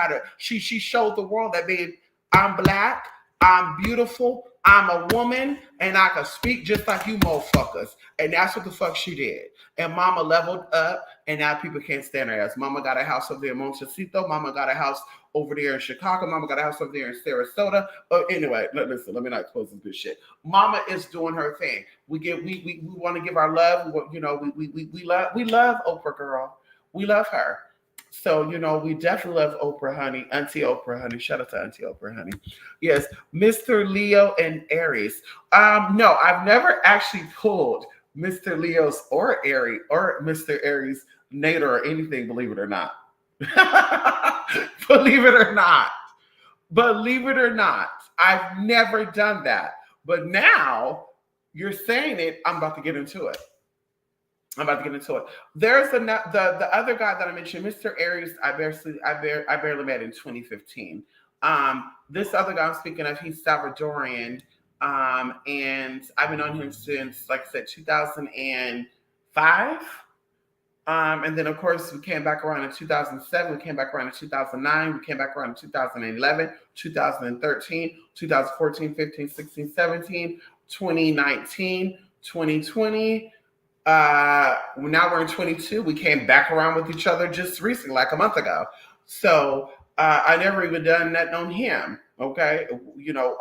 showed the world that, babe, I'm black, I'm beautiful, I'm a woman, and I can speak just like you motherfuckers. And that's what the fuck she did. And mama leveled up, and now people can't stand her ass. Mama got a house over there in Montecito. Mama got a house over there in Chicago. Mama got a house over there in Sarasota. Anyway, listen, let me not expose this good shit. Mama is doing her thing. We want to give our love. We love Oprah, girl. We love her. So, we definitely love Oprah, honey. Auntie Oprah, honey. Shout out to Auntie Oprah, honey. Yes, Mr. Leo and Aries. No, I've never actually pulled Mr. Leo's or Aries or Mr. Aries natal or anything, believe it or not. Believe it or not. Believe it or not. I've never done that. But now you're saying it, I'm about to get into it. There's the other guy that I mentioned, Mr. Aries. I barely met in 2015. This other guy I'm speaking of, he's Salvadorian, and I've been on him since, like I said, 2005. And then, of course, we came back around in 2007. We came back around in 2009. We came back around in 2011, 2013, 2014, 15, 16, 17, 2019, 2020. Now we're in 22. We came back around with each other just recently, like a month ago. So I never even done that on him. Okay,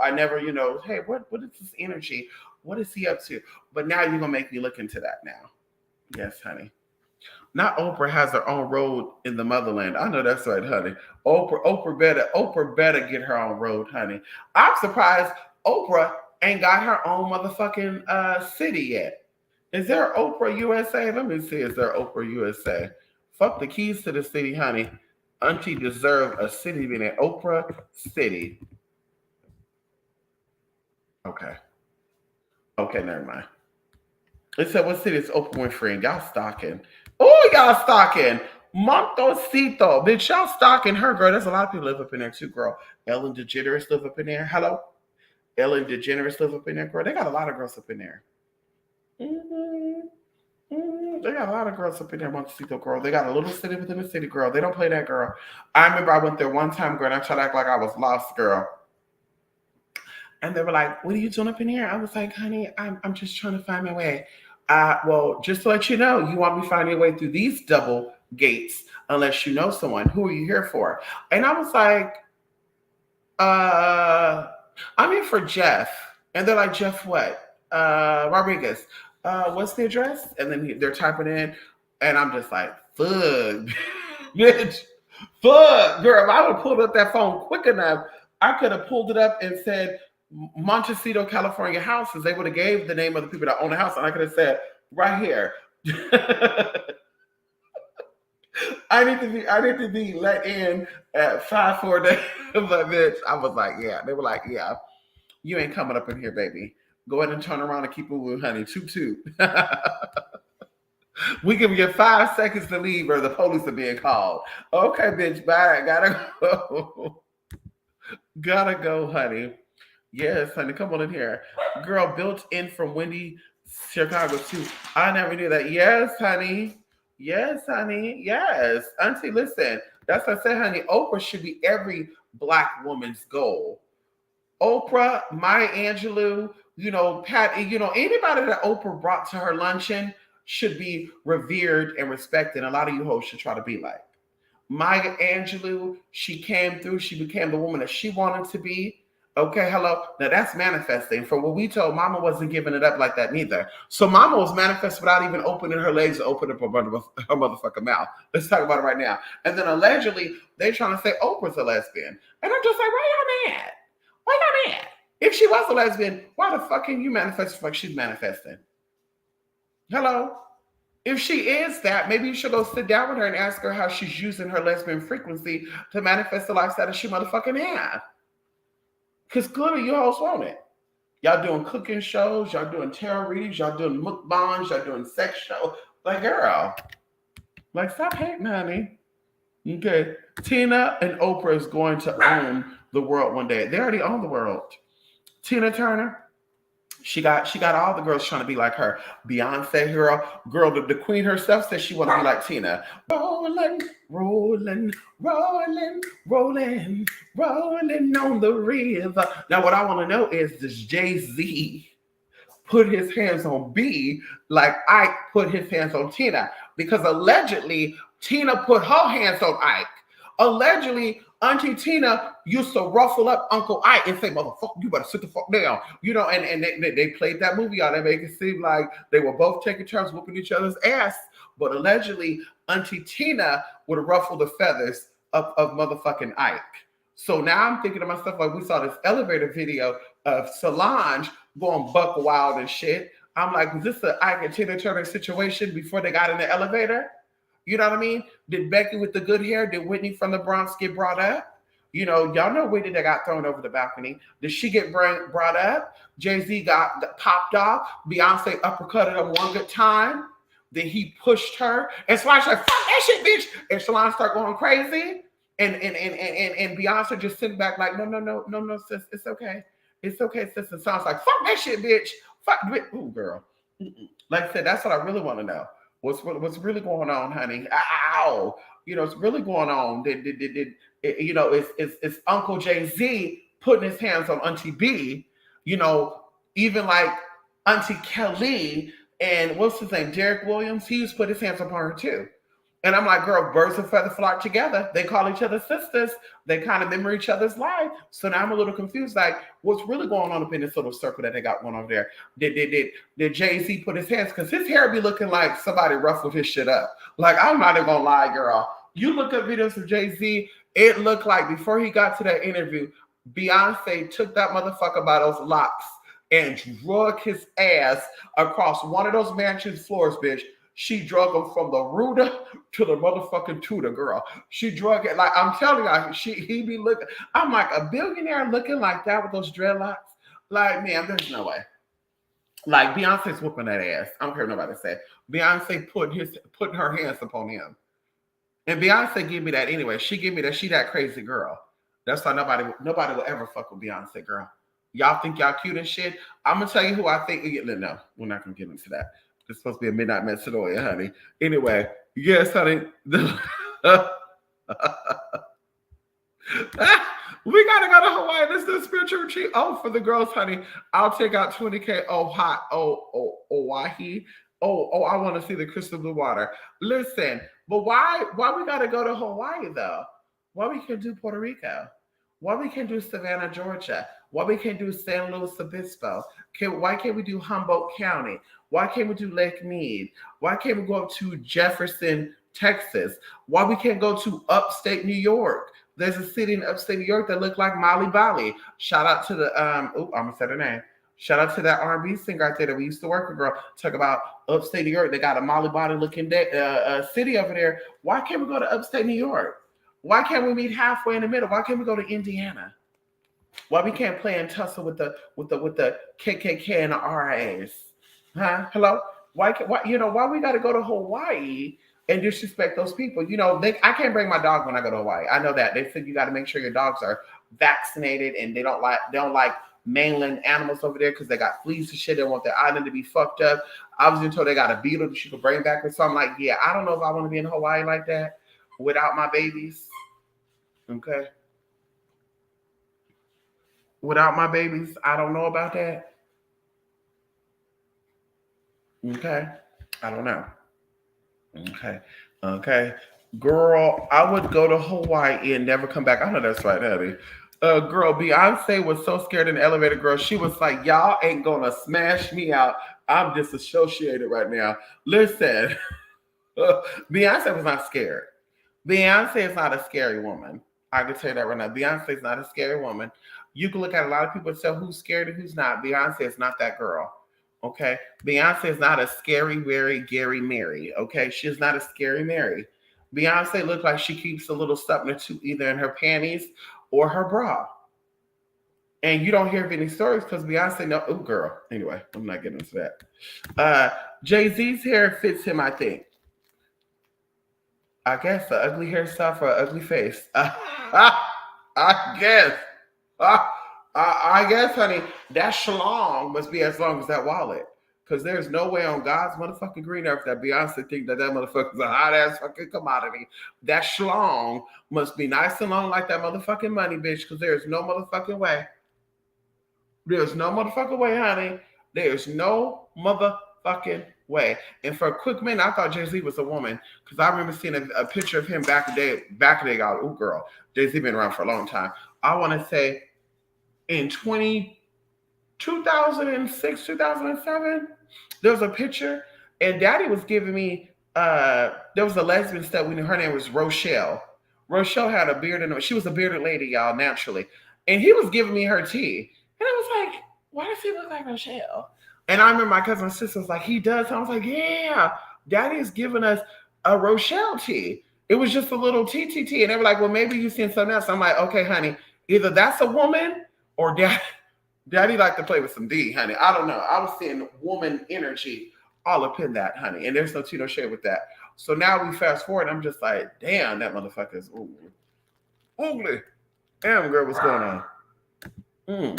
I never, hey, what is this energy? What is he up to? But now you're gonna make me look into that now. Yes, honey. Not Oprah has her own road in the motherland. I know that's right, honey. Oprah better get her own road, honey. I'm surprised Oprah ain't got her own motherfucking city yet. Is there Oprah USA? Let me see. Is there Oprah USA? Fuck the keys to the city, honey. Auntie deserve a city being an Oprah City. Okay. Okay, never mind. It said what city is Oprah Winfrey and y'all stalking. Oh, y'all stalking. Montosito. Bitch, y'all stalking her, girl. There's a lot of people live up in there too, girl. Ellen DeGeneres live up in there. Hello? Ellen DeGeneres live up in there, girl. They got a lot of girls up in there. Mm-hmm. They got a lot of girls up in there, Montecito girl. They got a little city within the city, girl. They don't play that, girl. I remember I went there one time, girl, and I tried to act like I was lost, girl. And they were like, "What are you doing up in here?" I was like, "Honey, I'm just trying to find my way." Well, just to let you know, you won't be finding your way through these double gates unless you know someone. Who are you here for? And I was like, uh, I'm here for Jeff. And they're like, Jeff what? Rodriguez. What's the address? And then they're typing in, and I'm just like, fuck, bitch, fuck, girl. If I would have pulled up that phone quick enough, I could have pulled it up and said Montecito, California houses. They would have gave the name of the people that own the house, and I could have said right here. I need to be let in at 5-4 days. But bitch, I was like, yeah. They were like, yeah, you ain't coming up in here, baby. Go ahead and turn around and keep moving, honey. Toot toot. We give you 5 seconds to leave or the police are being called. Okay, bitch, bye. Gotta go. Gotta go, honey. Yes, honey, come on in here. Girl, built in from Wendy, Chicago, too. I never knew that. Yes, honey. Yes, honey. Yes. Auntie, listen. That's what I said, honey. Oprah should be every black woman's goal. Oprah, Maya Angelou, Pat, anybody that Oprah brought to her luncheon should be revered and respected. A lot of you hoes should try to be like. Maya Angelou, she came through, she became the woman that she wanted to be. Okay, hello. Now that's manifesting. For what we told, Mama wasn't giving it up like that neither. So Mama was manifest without even opening her legs or opening up her motherfucking mouth. Let's talk about it right now. And then allegedly, they trying to say Oprah's a lesbian. And I'm just like, why y'all mad? Why y'all mad? If she was a lesbian, why the fuck can you manifest like she's manifesting? Hello? If she is that, maybe you should go sit down with her and ask her how she's using her lesbian frequency to manifest the lifestyle that she motherfucking have. Because clearly you hoes want it. Y'all doing cooking shows, y'all doing tarot readings, y'all doing mukbangs, y'all doing sex shows. Like, girl, like, stop hating, honey. Okay. Tina and Oprah is going to own the world one day. They already own the world. Tina Turner, she got all the girls trying to be like her. Beyonce, girl, the queen herself says she want to be like Tina. Rolling, rolling, rolling, rolling, rolling on the river. Now, what I want to know is, does Jay-Z put his hands on B like Ike put his hands on Tina? Because allegedly, Tina put her hands on Ike. Allegedly, Auntie Tina used to ruffle up Uncle Ike and say, "Motherfucker, you better sit the fuck down." And they played that movie out. They make it seem like they were both taking turns whooping each other's ass. But allegedly, Auntie Tina would ruffle the feathers of motherfucking Ike. So now I'm thinking to myself, like, we saw this elevator video of Solange going buck wild and shit. I'm like, was this the Ike and Tina Turner situation before they got in the elevator? You know what I mean? Did Becky with the good hair, did Whitney from the Bronx get brought up? Y'all know Whitney that got thrown over the balcony. Did she get brought up? Jay-Z got popped off. Beyonce uppercutted him one good time. Then he pushed her. And Solange said, "Fuck that shit, bitch." And Solange started going crazy. And Beyonce just sitting back like, no, sis, it's okay. It's okay, sis. And Solange's like, "Fuck that shit, bitch. Fuck, ooh, girl." Like I said, that's what I really want to know. What's really going on, honey? Ow! It's really going on. It's Uncle Jay-Z putting his hands on Auntie B. Even like Auntie Kelly and what's his name, Derek Williams. He used to put his hands upon her too. And I'm like, girl, birds of feather flock together. They call each other sisters. They kind of mirror each other's life. So now I'm a little confused. Like, what's really going on up in this little circle that they got going over there? Did Jay-Z put his hands? Because his hair be looking like somebody ruffled his shit up. Like, I'm not even gonna lie, girl. You look at videos of Jay-Z, it looked like before he got to that interview, Beyonce took that motherfucker by those locks and drug his ass across one of those mansions floors, bitch. She drug him from the rooter to the motherfucking tutor, girl. She drug it like I'm telling you, he be looking. I'm like a billionaire looking like that with those dreadlocks. Like, man, there's no way. Like Beyonce's whooping that ass. I don't care what nobody say. Beyonce putting her hands upon him. And Beyonce give me that anyway. She give me that. She that crazy girl. That's why nobody will ever fuck with Beyonce, girl. Y'all think y'all cute and shit. I'm gonna tell you who I think. No, we're not gonna get into that. It's supposed to be a midnight metanoia, honey. Anyway, yes, honey. We gotta go to Hawaii. This is the spiritual retreat. Oh, for the girls, honey. I'll take out 20K. Oh, hot. Oahi. I want to see the crystal blue water. Listen, but why we gotta go to Hawaii though? Why we can't do Puerto Rico? Why we can't do Savannah, Georgia? Why we can't do San Luis Obispo? Why can't we do Humboldt County? Why can't we do Lake Mead? Why can't we go up to Jefferson, Texas? Why we can't go to upstate New York? There's a city in upstate New York that look like Molly Bali. Shout out to the I'm gonna say her name. Shout out to that R&B singer out there that we used to work with, girl. Talk about upstate New York. They got a Molly Bali looking city over there. Why can't we go to upstate New York? Why can't we meet halfway in the middle? Why can't we go to Indiana? Why we can't play and tussle with the KKK and the RIAs? Huh? Hello? Why we got to go to Hawaii and disrespect those people? I can't bring my dog when I go to Hawaii. I know that. They said you got to make sure your dogs are vaccinated and they don't like mainland animals over there because they got fleas and shit. They want their island to be fucked up. I was even told they got a beetle that you could bring back with. So I'm like, yeah, I don't know if I want to be in Hawaii like that without my babies. Okay. Without my babies, I don't know about that. Okay. I don't know. Okay. Girl, I would go to Hawaii and never come back. I know that's right, honey. Girl, Beyonce was so scared in the elevator, girl. She was like, y'all ain't gonna smash me out. I'm disassociated right now. Listen, Beyonce was not scared. Beyonce is not a scary woman. I can tell you that right now. Beyonce is not a scary woman. You can look at a lot of people and say who's scared and who's not. Beyonce is not that girl. Okay. Beyonce is not a scary, very Gary Mary. Okay. She's not a scary Mary. Beyonce looks like she keeps a little something or two either in her panties or her bra. And you don't hear of any stories because Beyonce, no, oh girl. Anyway, I'm not getting into that. Jay-Z's hair fits him, I think. I guess the ugly hairstyle for an ugly face. I guess. I guess, honey, that schlong must be as long as that wallet. Because there's no way on God's motherfucking green earth that Beyonce think that motherfucker's a hot ass fucking commodity. That schlong must be nice and long like that motherfucking money, bitch. Because there's no motherfucking way. There's no motherfucking way, honey. There's no motherfucking way. And for a quick minute, I thought Jay-Z was a woman because I remember seeing a picture of him back in the day. Oh, girl, Jay-Z been around for a long time. I want to say in 2006, 2007, there was a picture and Daddy was giving me, there was a lesbian step we knew. Her name was Rochelle. Rochelle had a beard and she was a bearded lady, y'all, naturally. And he was giving me her tea. And I was like, why does he look like Rochelle? And I remember my cousin's sister was like, he does. And I was like, yeah, Daddy is giving us a Rochelle tea. It was just a little tea. And they were like, well, maybe you've seen something else. I'm like, okay, honey, either that's a woman or Daddy like to play with some D, honey. I don't know. I was seeing woman energy all up in that, honey. And there's no tea, no shade with that. So now we fast forward. I'm just like, damn, that motherfucker is ugly. Damn, girl, what's going on?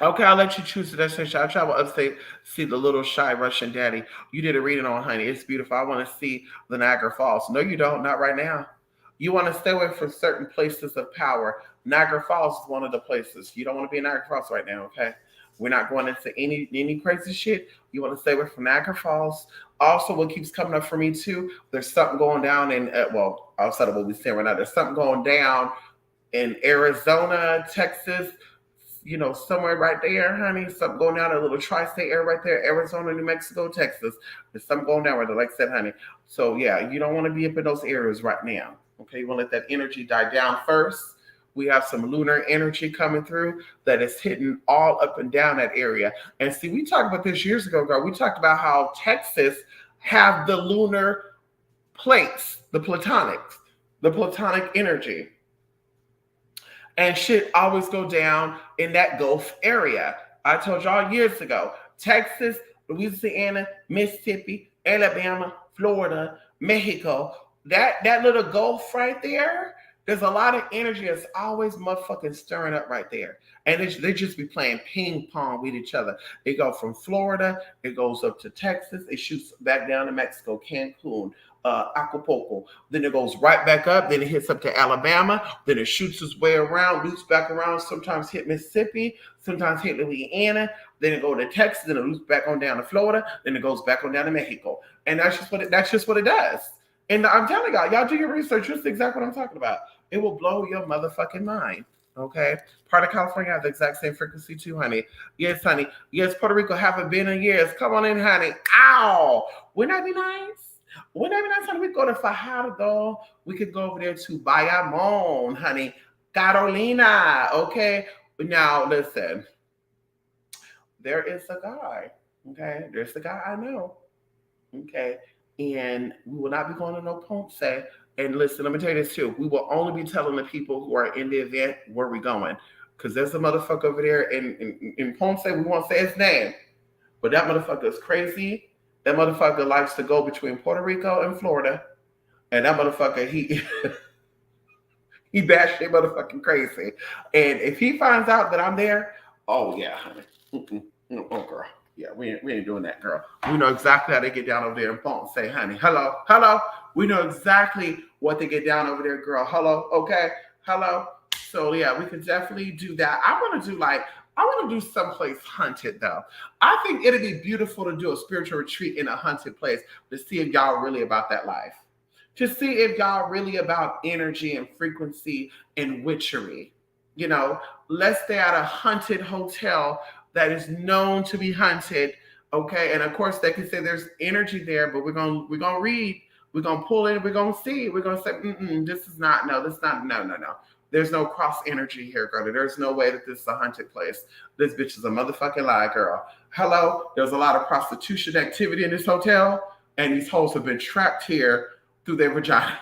Okay, I'll let you choose the destination. I travel upstate, see the little shy Russian daddy. You did a reading on, honey. It's beautiful. I want to see the Niagara Falls. No, you don't. Not right now. You want to stay away from certain places of power. Niagara Falls is one of the places. You don't want to be in Niagara Falls right now, okay? We're not going into any crazy shit. You want to stay away from Niagara Falls. Also, what keeps coming up for me too, there's something going down in well, outside of what we're saying right now, there's something going down in Arizona, Texas, somewhere right there, honey. Something going down a little tri-state area right there, Arizona, New Mexico, Texas. There's something going down right there, like I said, honey. So yeah, you don't want to be up in those areas right now. Okay, you want to let that energy die down first. We have some lunar energy coming through that is hitting all up and down that area. And see, we talked about this years ago, girl. We talked about how Texas have the lunar plates, the platonic energy, and shit always go down in that Gulf area. I told y'all years ago, Texas, Louisiana, Mississippi, Alabama, Florida, Mexico, that little Gulf right there, there's a lot of energy that's always motherfucking stirring up right there. And they just be playing ping pong with each other. It goes from Florida, it goes up to Texas, it shoots back down to Mexico, Cancun, Acapulco. Then it goes right back up. Then it hits up to Alabama. Then it shoots its way around, loops back around. Sometimes hit Mississippi. Sometimes hit Louisiana. Then it go to Texas. Then it loops back on down to Florida. Then it goes back on down to Mexico. And that's just what it does. And I'm telling y'all do your research. Just exactly what I'm talking about. It will blow your motherfucking mind. Okay, part of California has the exact same frequency too, honey. Yes, honey. Yes, Puerto Rico haven't been in years. Come on in, honey. Ow! Wouldn't that be nice? Wouldn't that be nice, honey? We go to Fajardo. We could go over there to Bayamon, honey. Carolina. Okay. Now listen. There is a guy. Okay. There's the guy I know. Okay. And we will not be going to no Ponce. And listen, let me tell you this too. We will only be telling the people who are in the event where we're going. Because there's a motherfucker over there in Ponce. We won't say his name. But that motherfucker is crazy. That motherfucker likes to go between Puerto Rico and Florida. And that motherfucker, he batshit motherfucking crazy. And if he finds out that I'm there, oh yeah, honey. Oh girl. Yeah, we ain't doing that, girl. We know exactly how they get down over there and phone. Say, honey, hello. We know exactly what they get down over there, girl. Hello, okay, hello. So yeah, we can definitely do that. I want to do someplace haunted though. I think it'd be beautiful to do a spiritual retreat in a haunted place to see if y'all really about that life. To see if y'all really about energy and frequency and witchery. Let's stay at a haunted hotel that is known to be haunted. Okay. And of course they can say there's energy there, but we're gonna read, we're gonna pull in, we're gonna see, we're gonna say, this is not, no, this is not, no. There's no cross energy here, girl. There's no way that this is a haunted place. This bitch is a motherfucking lie, girl. Hello, there's a lot of prostitution activity in this hotel, and these hoes have been trapped here through their vagina.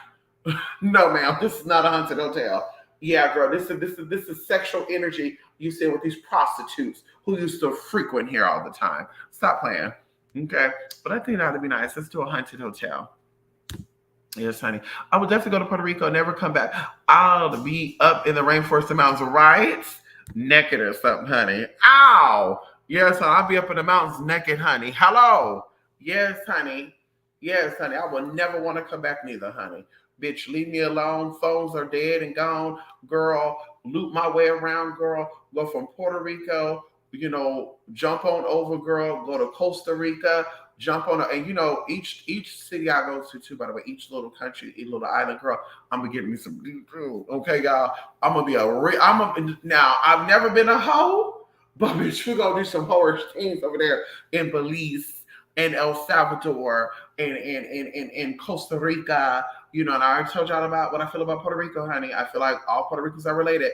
No, ma'am, this is not a haunted hotel. Yeah, girl, this is sexual energy you see with these prostitutes who used to frequent here all the time. Stop playing. Okay. But I think that would be nice. Let's do a haunted hotel. Yes, honey. I would definitely go to Puerto Rico and never come back. I'll be up in the rainforest and mountains, right? Naked or something, honey. Ow! Yes, honey. I'll be up in the mountains naked, honey. Hello. Yes, honey. Yes, honey. I will never want to come back neither, honey. Bitch, leave me alone. Phones are dead and gone. Girl, loop my way around, girl. Go from Puerto Rico, jump on over, girl. Go to Costa Rica, jump on, and each city I go to, too, by the way, each little country, each little island, girl, I'm going to get me some deep food. Okay, y'all? I'm going to be now, I've never been a hoe, but bitch, we're going to do some whorish things over there in Belize and El Salvador and Costa Rica. And I already told y'all about what I feel about Puerto Rico, honey. I feel like all Puerto Ricans are related.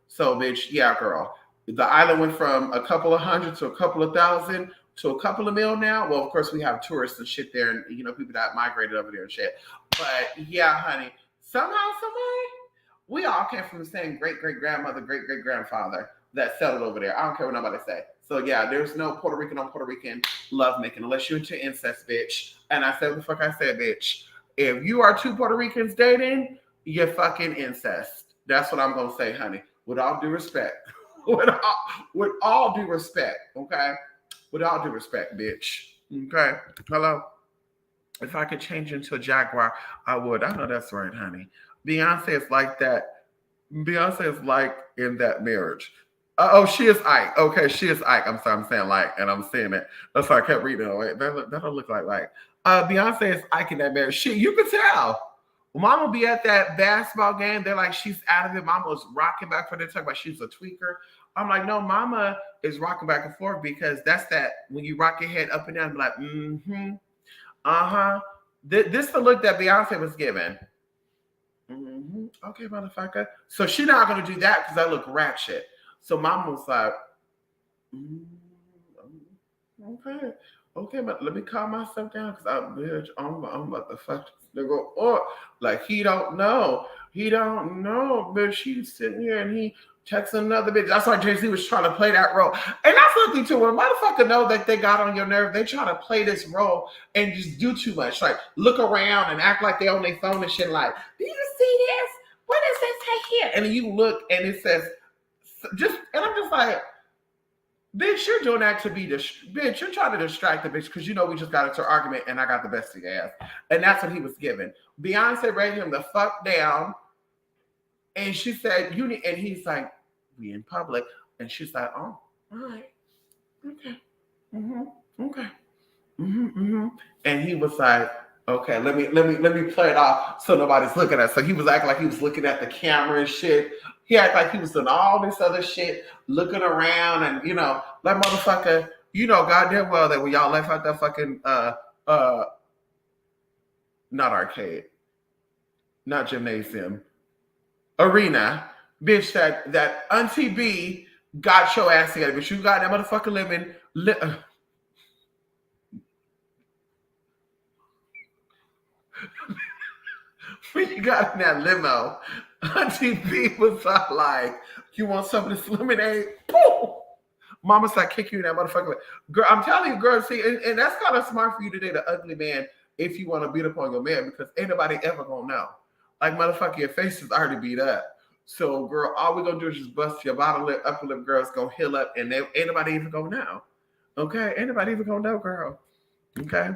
So, bitch, yeah, girl. The island went from a couple of hundred to a couple of thousand to a couple of mil now. Well, of course, we have tourists and shit there and, people that migrated over there and shit. But, yeah, honey, somehow, some way, we all came from the same great-great-grandmother, great-great-grandfather that settled over there. I don't care what nobody say. So, yeah, there's no Puerto Rican on Puerto Rican lovemaking unless you're into incest, bitch. And I said what the fuck I said, bitch. If you are two Puerto Ricans dating, you're fucking incest. That's what I'm going to say, honey. With all due respect. with all due respect, okay? With all due respect, bitch. Okay? Hello? If I could change into a Jaguar, I would. I know that's right, honey. Beyonce is like that. Beyonce is like in that marriage. Oh, she is Ike. Okay, she is Ike. I'm sorry, I'm saying like, and I'm saying it. That's why I kept reading it. Wait, that don't look like. Beyonce is Ike in that marriage. Shit, you could tell. Mama be at that basketball game. They're like, she's out of it. Mama was rocking back for the talk about she's a tweaker. I'm like, no, Mama is rocking back and forth because that's that when you rock your head up and down, be like, mm-hmm, uh-huh. This the look that Beyonce was given. Mm-hmm. Okay, motherfucker. So she's not gonna do that because I look ratchet. So Mama was like, mm, okay, okay, but let me calm myself down because I'm about to fuck this nigga up. Like he don't know, but she's sitting here and he texts another bitch. That's why Jay-Z was trying to play that role. And that's something too. When a motherfucker know that they got on your nerve, they try to play this role and just do too much. Like look around and act like they on their phone and shit like, do you see this? What does this say here? And then you look and it says and I'm just like, bitch, you're doing that to be bitch. You're trying to distract the bitch because you know we just got into an argument and I got the best of your ass, and that's what he was given. Beyonce raised him the fuck down, and she said, "You need," and he's like, "We in public," and she's like, "Oh, all right, okay, okay." And he was like, okay, let me play it off so nobody's looking at us. So he was acting like he was looking at the camera and shit. He acted like he was doing all this other shit, looking around and like motherfucker, goddamn well that when y'all left out that fucking not arcade, not gymnasium, arena, bitch, that Auntie B got your ass together, but you got that motherfucker living when you got in that limo, Auntie B was like, you want some of this lemonade? Boom! Mama said, kick you in that motherfucker. Girl, I'm telling you, girl, see, and that's kind of smart for you to date an ugly man if you want to beat up on your man because ain't nobody ever gonna know. Like, motherfucker, your face is already beat up. So, girl, all we're gonna do is just bust your bottom lip, upper lip, girl's gonna heal up, and ain't nobody even gonna know. Okay? Ain't nobody even gonna know, girl. Okay?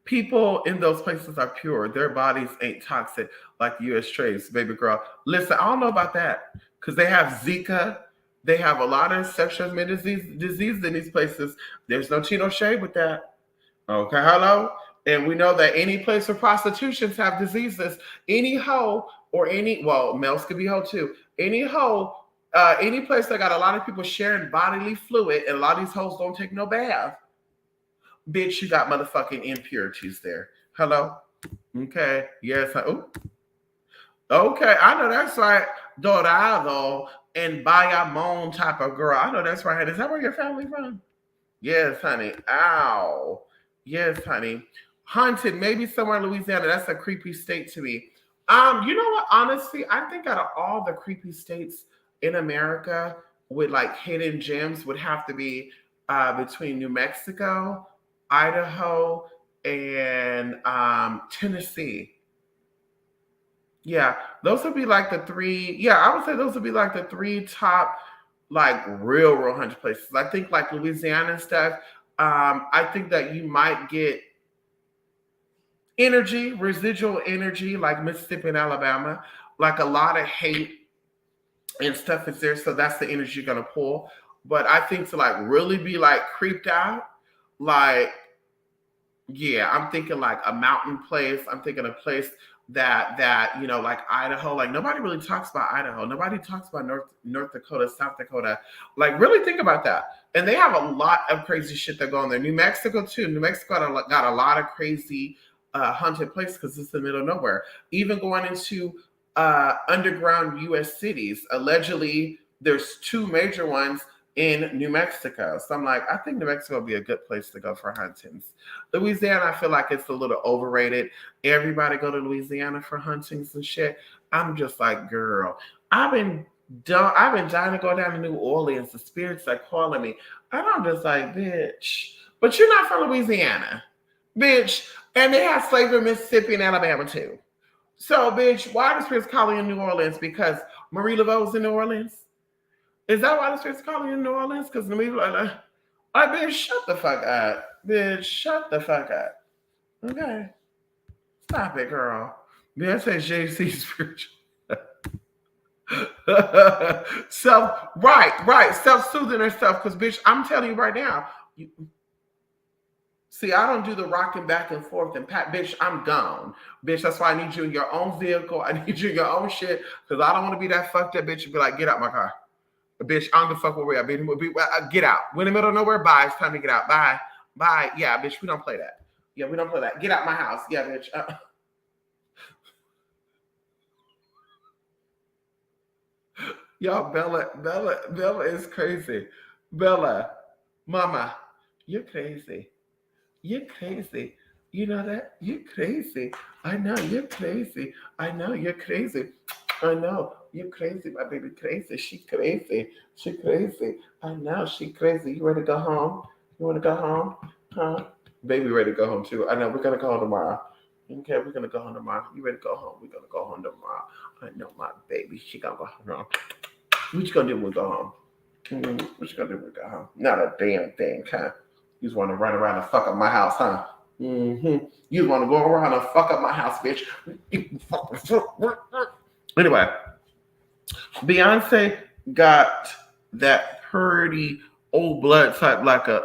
People in those places are pure. Their bodies ain't toxic like US trades, baby girl. Listen, I don't know about that because they have Zika. They have a lot of sexual transmitted disease in these places. There's no tea, no shade with that. Okay, hello? And we know that any place where prostitutions have diseases, any hoe or males could be hoe too. Any hoe, any place that got a lot of people sharing bodily fluid and a lot of these hoes don't take no bath. Bitch, you got motherfucking impurities there. Hello? Okay. Yes. Okay. I know that's right. Dorado and Bayamon type of girl. I know that's right. Is that where your family from? Yes, honey. Ow. Yes, honey. Haunted, maybe somewhere in Louisiana. That's a creepy state to me. You know what? Honestly, I think out of all the creepy states in America with like hidden gems would have to be between New Mexico, Idaho, and Tennessee. Yeah, those would be like the three. Yeah, I would say those would be like the three top, like real hunter places. I think like Louisiana and stuff. I think that you might get energy, residual energy, like Mississippi and Alabama, like a lot of hate and stuff is there. So that's the energy you're gonna pull. But I think to like really be like creeped out, like yeah, I'm thinking like a mountain place. I'm thinking a place that like Idaho. Like nobody really talks about Idaho. Nobody talks about North Dakota, South Dakota. Like really think about that. And they have a lot of crazy shit that go on there. New Mexico too. New Mexico got a lot of crazy haunted places because it's in the middle of nowhere. Even going into underground U.S. cities. Allegedly, there's two major ones in New Mexico. So I'm like, I think New Mexico would be a good place to go for huntings. Louisiana, I feel like it's a little overrated. Everybody go to Louisiana for huntings and shit. I'm just like, girl, I've been dying to go down to New Orleans. The spirits are calling me. And I'm just like, bitch. But you're not from Louisiana. Bitch. And they have slavery in Mississippi and Alabama too. So, bitch, why are the spirits calling in New Orleans? Because Marie Laveau's in New Orleans? Is that why the streets calling in New Orleans? Because the people are like, bitch, shut the fuck up. Bitch, shut the fuck up. Okay. Stop it, girl. Beyonce JC spiritual. self-soothing herself. Because, bitch, I'm telling you right now, you, see, I don't do the rocking back and forth and pat, bitch. I'm gone, bitch. That's why I need you in your own vehicle. I need you in your own shit because I don't want to be that fucked up bitch and be like, get out my car, bitch. I don't give a fuck where we're at, bitch. Get out. We're in the middle of nowhere. Bye. It's time to get out. Bye, bye. Yeah, bitch. We don't play that. Yeah, we don't play that. Get out my house. Yeah, bitch. Y'all, Bella is crazy. Bella, Mama, you're crazy. You're crazy. You know that? You're crazy. I know you're crazy. I know you're crazy. I know you're crazy, my baby crazy. She crazy. She crazy. I know she crazy. You ready to go home? You want to go home? Huh? Baby ready to go home too. I know we're gonna go home tomorrow. Okay, we're gonna go home tomorrow. You ready to go home? We're gonna go home tomorrow. I know my baby. She gonna go home. What you gonna do when we go home? What you gonna do when we go home? Not a damn thing, huh? You just want to run around and fuck up my house, huh? You just want to go around and fuck up my house, bitch. Anyway, Beyonce got that pretty old blood type, like a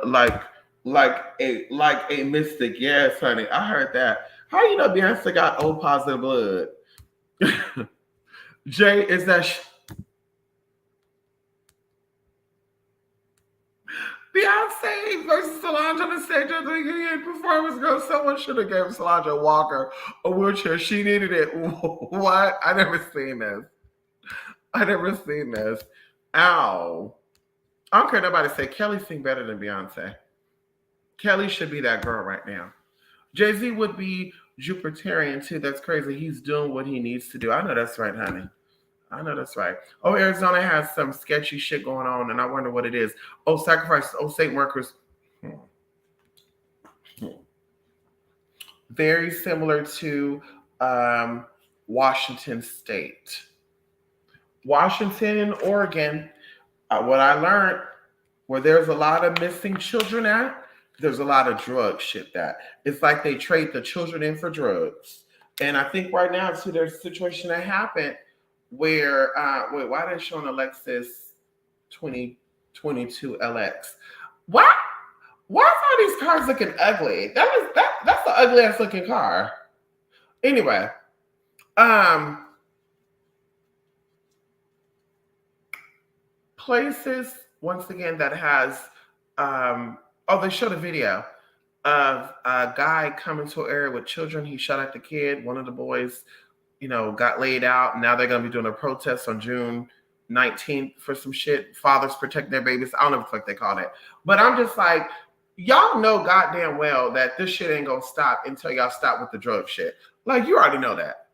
mystic. Yes, honey, I heard that. How you know Beyonce got old positive blood? Jay, is that Beyonce versus Solange on the stage of the reunion performance? Girl, someone should have gave Solange a walker, a wheelchair. She needed it. What? I never seen this. I never seen this. Ow. I don't care nobody say Kelly sing better than Beyonce. Kelly should be that girl right now. Jay-Z would be Jupiterian too. That's crazy. He's doing what he needs to do. I know that's right, honey. I know that's right. Oh, Arizona has some sketchy shit going on, and I wonder what it is. Oh, sacrifice. Oh, Satan workers. Hmm. Very similar to Washington State. Washington and Oregon, what I learned, where there's a lot of missing children at, there's a lot of drug shit that. It's like they trade the children in for drugs. And I think right now, too, there's a situation that happened where, wait, why are they showing a Lexus 2022 LX? Why? Why are all these cars looking ugly? That's the ugliest looking car. Anyway, um, places once again that has they showed a video of a guy coming to an area with children. He shot at the kid. One of the boys, got laid out. Now they're gonna be doing a protest on June 19th for some shit. Fathers protecting their babies. I don't know what the fuck they call it. But I'm just like, y'all know goddamn well that this shit ain't gonna stop until y'all stop with the drug shit. Like, you already know that.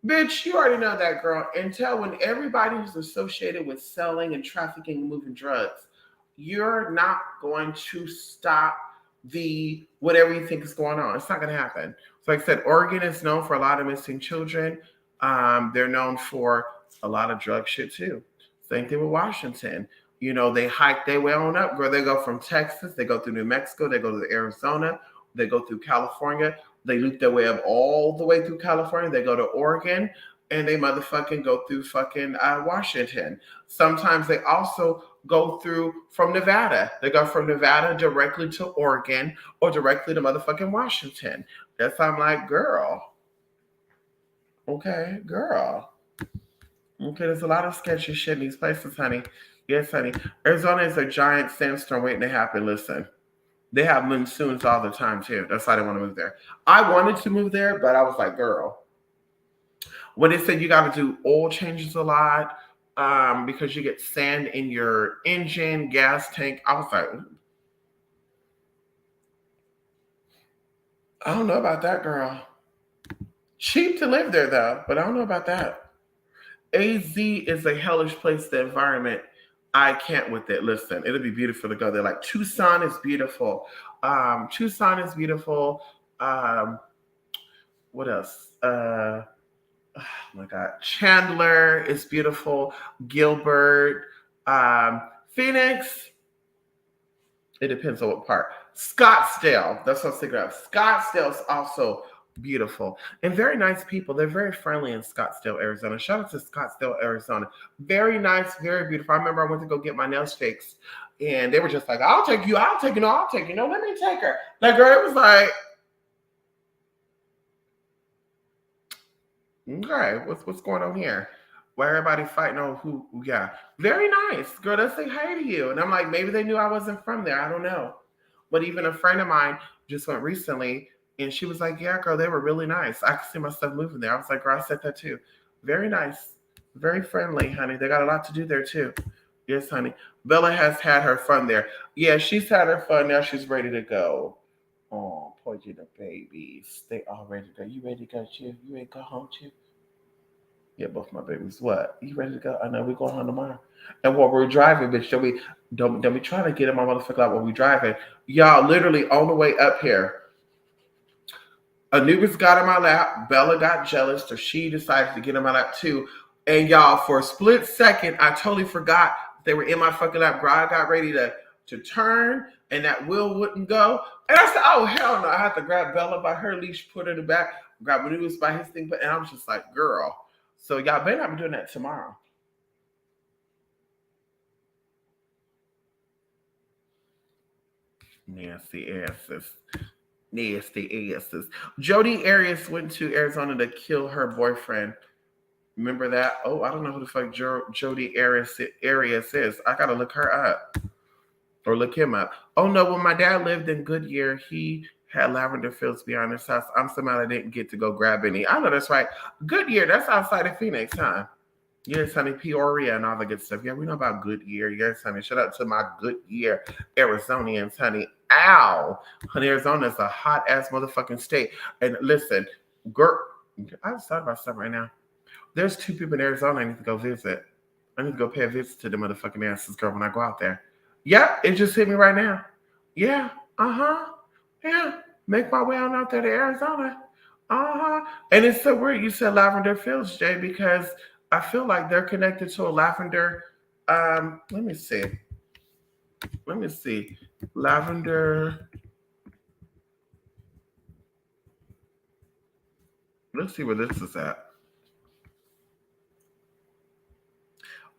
Bitch, you already know that, girl. Until when everybody who's associated with selling and trafficking and moving drugs, you're not going to stop the whatever you think is going on. It's not going to happen. So, like I said, Oregon is known for a lot of missing children. They're known for a lot of drug shit too. Same thing with Washington. They hike their way on up, girl. They go from Texas, they go through New Mexico, they go to Arizona, they go through California. They loop their way up all the way through California. They go to Oregon, and they motherfucking go through fucking Washington. Sometimes they also go through from Nevada. They go from Nevada directly to Oregon or directly to motherfucking Washington. That's I'm like, girl. Okay, girl. Okay, there's a lot of sketchy shit in these places, honey. Yes, honey. Arizona is a giant sandstorm waiting to happen. Listen. They have monsoons all the time too. That's why I didn't want to move there. I wanted to move there, but I was like, girl. When they said you got to do oil changes a lot because you get sand in your engine, gas tank, I was like, I don't know about that, girl. Cheap to live there though, but I don't know about that. AZ is a hellish place. The environment, I can't with it. Listen, it'll be beautiful to go there. Like Tucson is beautiful. Tucson is beautiful. What else? Oh my God, Chandler is beautiful. Gilbert, Phoenix. It depends on what part. Scottsdale. That's what I was thinking of. Scottsdale is also Beautiful. And very nice people. They're very friendly in Scottsdale, Arizona. Shout out to Scottsdale, Arizona. Very nice, very beautiful. I remember I went to go get my nails fixed and they were just like, I'll take you, I'll take you, no, I'll take you. No, let me take her. Like, girl, it was like, okay, what's going on here? Why everybody fighting on who? Yeah, very nice, girl. They say hey to you, and I'm like, maybe they knew I wasn't from there. I don't know. But even a friend of mine just went recently, and she was like, yeah, girl, they were really nice. I could see myself moving there. I was like, girl, I said that too. Very nice, very friendly, honey. They got a lot to do there too. Yes, honey. Bella has had her fun there. Yeah, she's had her fun. Now she's ready to go. Oh, poor you the babies. They all ready to go. You ready to go, too? You ready to go home, too? Yeah, both my babies. What? You ready to go? I know we're going home tomorrow. And while we're driving, bitch, don't be trying to get in my motherfucker out while we driving. Y'all, literally on the way up here, Anubis got in my lap. Bella got jealous, so she decided to get in my lap too. And y'all, for a split second, I totally forgot they were in my fucking lap. Girl, I got ready to turn, and that wheel wouldn't go. And I said, oh, hell no. I had to grab Bella by her leash, put her in the back, grab Anubis by his thing. And I was just like, girl. So y'all better not be doing that tomorrow. Nasty asses. Nasty asses. Jodi Arias went to Arizona to kill her boyfriend. Remember that? Oh, I don't know who the fuck Jodi Arias is. I gotta look her up or look him up. Oh no, when my dad lived in Goodyear, he had lavender fields behind his house. I'm somehow I didn't get to go grab any. I know that's right. Goodyear, that's outside of Phoenix, huh? Yes, honey, Peoria and all the good stuff. Yeah, we know about Goodyear. Yes, honey. Shout out to my Goodyear Arizonians, honey. Ow. Honey, Arizona is a hot ass motherfucking state. And listen, girl, I just thought about something right now. There's two people in Arizona I need to go visit. I need to go pay a visit to the motherfucking asses, girl, when I go out there. Yep, it just hit me right now. Yeah, uh-huh. Yeah, make my way on out there to Arizona. Uh-huh. And it's so weird you said Lavender Fields, Jay, because I feel like they're connected to a lavender. Let me see. Let me see. Lavender. Let's see where this is at.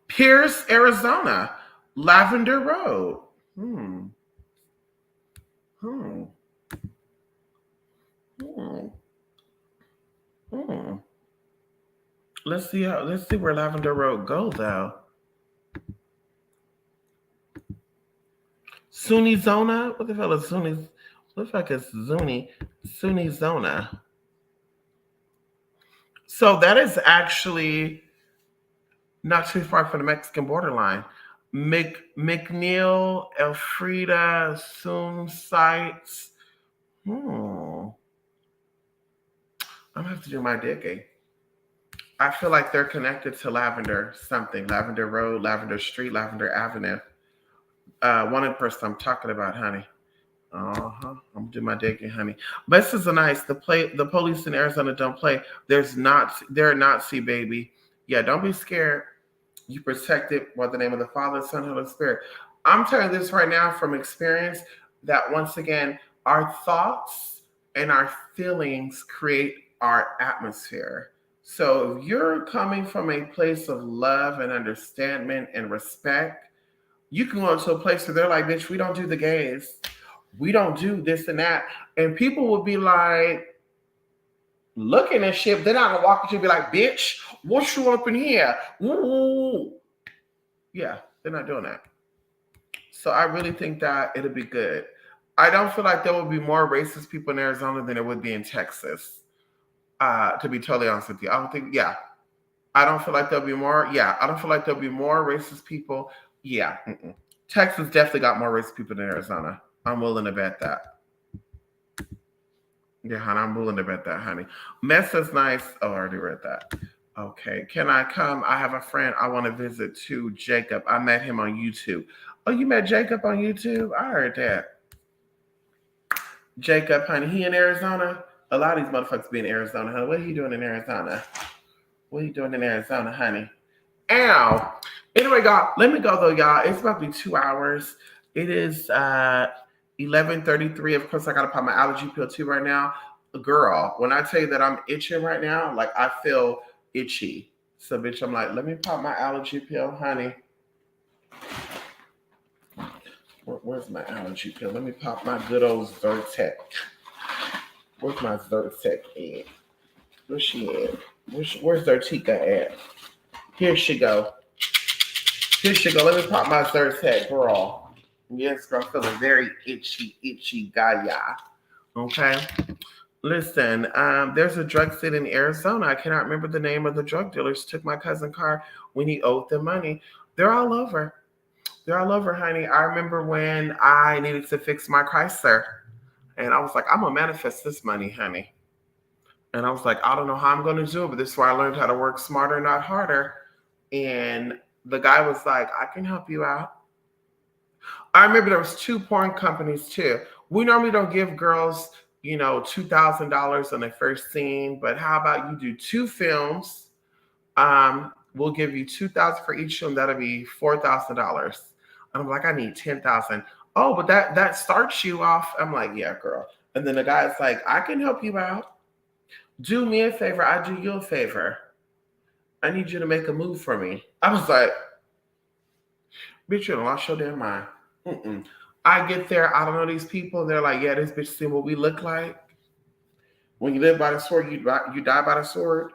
Pierce, Arizona. Lavender Road. Hmm. Hmm. Hmm. Hmm. Let's see where Lavender Road goes though. SUNY Zona? What the hell is SUNY? Looks like it's SUNY Zona. So that is actually not too far from the Mexican borderline. McNeil, Elfrida, Soon Sites. Hmm. I'm gonna have to do my digging. I feel like they're connected to Lavender something. Lavender Road, Lavender Street, Lavender Avenue. One in person I'm talking about, honey. Uh-huh. I'm gonna do my digging, honey. But this is a nice. The police in Arizona don't play. They're Nazi, baby. Yeah, don't be scared. You protect it by the name of the Father, Son, Holy Spirit. I'm telling this right now from experience that once again, our thoughts and our feelings create our atmosphere. So if you're coming from a place of love and understanding and respect, you can go into a place where they're like, bitch, we don't do the gays. We don't do this and that. And people will be like, looking at shit. They're not going to walk at you and be like, bitch, what you up in here? Ooh. Yeah, they're not doing that. So I really think that it'll be good. I don't feel like there will be more racist people in Arizona than there would be in Texas. To be totally honest with you. I don't think, yeah. I don't feel like there'll be more. Yeah, I don't feel like there'll be more racist people. Yeah. Mm-mm. Texas definitely got more racist people than Arizona. I'm willing to bet that. Yeah, honey, I'm willing to bet that, honey. Messa's nice. Oh, I already read that. Okay. Can I come? I have a friend I want to visit too, Jacob. I met him on YouTube. Oh, you met Jacob on YouTube? I heard that. Jacob, honey, he in Arizona? A lot of these motherfuckers be in Arizona, honey. What are you doing in Arizona? What are you doing in Arizona, honey? Ow. Anyway, y'all, let me go though, y'all. It's about to be 2 hours. It is 11:33. Of course, I gotta pop my allergy pill too right now. Girl, when I tell you that I'm itching right now, like I feel itchy. So, bitch, I'm like, let me pop my allergy pill, honey. Where's my allergy pill? Let me pop my good old Zyrtec. Where's my Zyrtec at? Where's she at? Where's Zyrtica at? Here she go. Here she go. Let me pop my Zyrtec, girl. Yes, girl, I'm feeling very itchy gaia. Okay. Listen, there's a drug city in Arizona. I cannot remember the name of the drug dealers. Took my cousin's car when he owed them money. They're all over. They're all over, honey. I remember when I needed to fix my Chrysler, and I was like, I'm gonna manifest this money, honey. And I was like, I don't know how I'm gonna do it, but this is where I learned how to work smarter, not harder. And the guy was like, I can help you out. I remember there was two porn companies too. We normally don't give girls, $2,000 on their first scene, but how about you do two films? We'll give you 2,000 for each film. That'll be $4,000. And I'm like, I need 10,000. Oh, but that starts you off. I'm like, yeah, girl. And then the guy's like, I can help you out. Do me a favor. I do you a favor. I need you to make a move for me. I was like, bitch, you done lost your damn mind. Mm-mm. I get there, I don't know these people. They're like, yeah, this bitch seen what we look like. When you live by the sword, you die by the sword.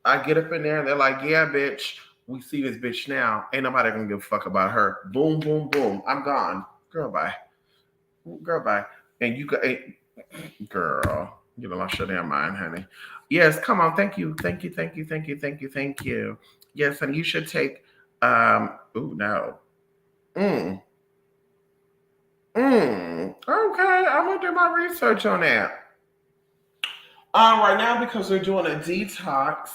I get up in there and they're like, yeah, bitch, we see this bitch now. Ain't nobody gonna give a fuck about her. Boom, boom, boom. I'm gone. Girl, bye. Girl, bye. And you got, girl, you done lost your damn mind, honey. Yes, come on. Thank you. Thank you. Thank you. Thank you. Thank you. Thank you. Yes, and you should take, no. Okay, I'm gonna do my research on that. Right now, because we're doing a detox,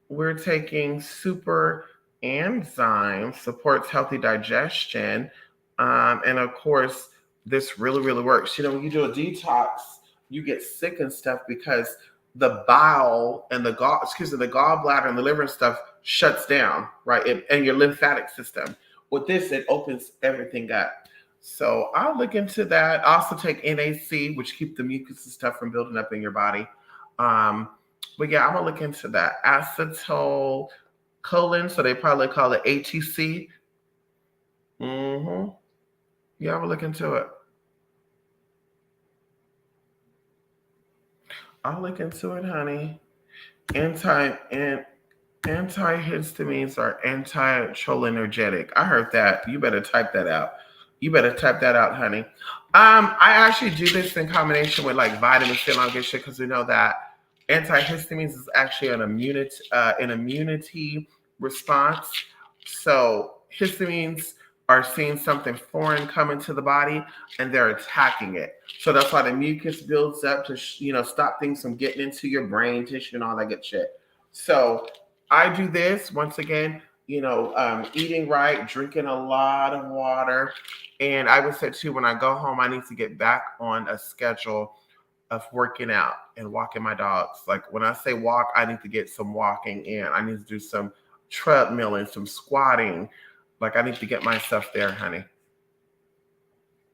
we're taking super enzyme, supports healthy digestion. And of course, this really, really works. When you do a detox, you get sick and stuff because the bile and the gallbladder and the liver and stuff shuts down, right? And your lymphatic system. With this, it opens everything up. So I'll look into that. I also take NAC, which keep the mucus and stuff from building up in your body. But yeah, I'm gonna look into that. Acetylcholine, so they probably call it ATC. Yeah, I'm gonna look into it. I'll look into it, honey. Antihistamines are anti-cholinergic. I heard that. You better type that out. You better type that out, honey. I actually do this in combination with like vitamin C and all good shit because we know that antihistamines is actually an immunity response. So histamines are seeing something foreign come into the body and they're attacking it. So that's why the mucus builds up to stop things from getting into your brain tissue and all that good shit. So I do this once again, eating right, drinking a lot of water. And I would say too, when I go home, I need to get back on a schedule of working out and walking my dogs. Like when I say walk, I need to get some walking in. I need to do some treadmilling, some squatting. Like I need to get myself there, honey.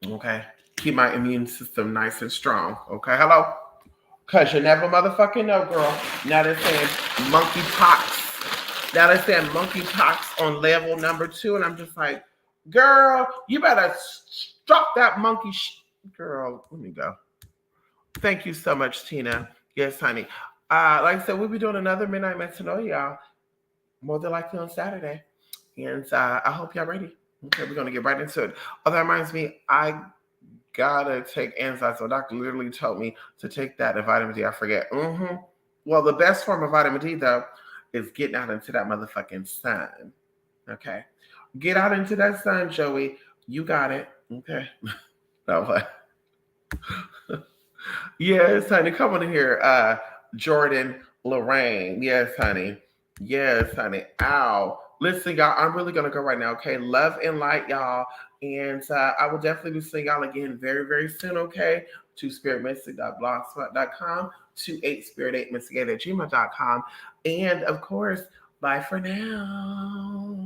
Okay. Keep my immune system nice and strong. Okay. Hello? Because you never motherfucking know, girl. Now they're saying monkeypox. Now they're saying monkeypox on level number 2. And I'm just like, girl, you better stop that monkey girl, let me go. Thank you so much, Tina. Yes, honey. Like I said, we'll be doing another Midnight Metanoia, y'all. More than likely on Saturday. And I hope y'all ready. Okay, we're going to get right into it. Oh, that reminds me, I gotta take enzymes. So doctor literally told me to take that and vitamin D. I forget. Well, the best form of vitamin D, though, is getting out into that motherfucking sun. Okay? Get out into that sun, Joey. You got it. Okay? No, yes, honey. Come on here. Jordan Lorraine. Yes, honey. Yes, honey. Ow. Listen, y'all, I'm really going to go right now, okay? Love and light, y'all. And I will definitely be seeing y'all again very, very soon, okay? To spiritmystic.blogspot.com, to 8spirit8mystic@gmail.com. And, of course, bye for now.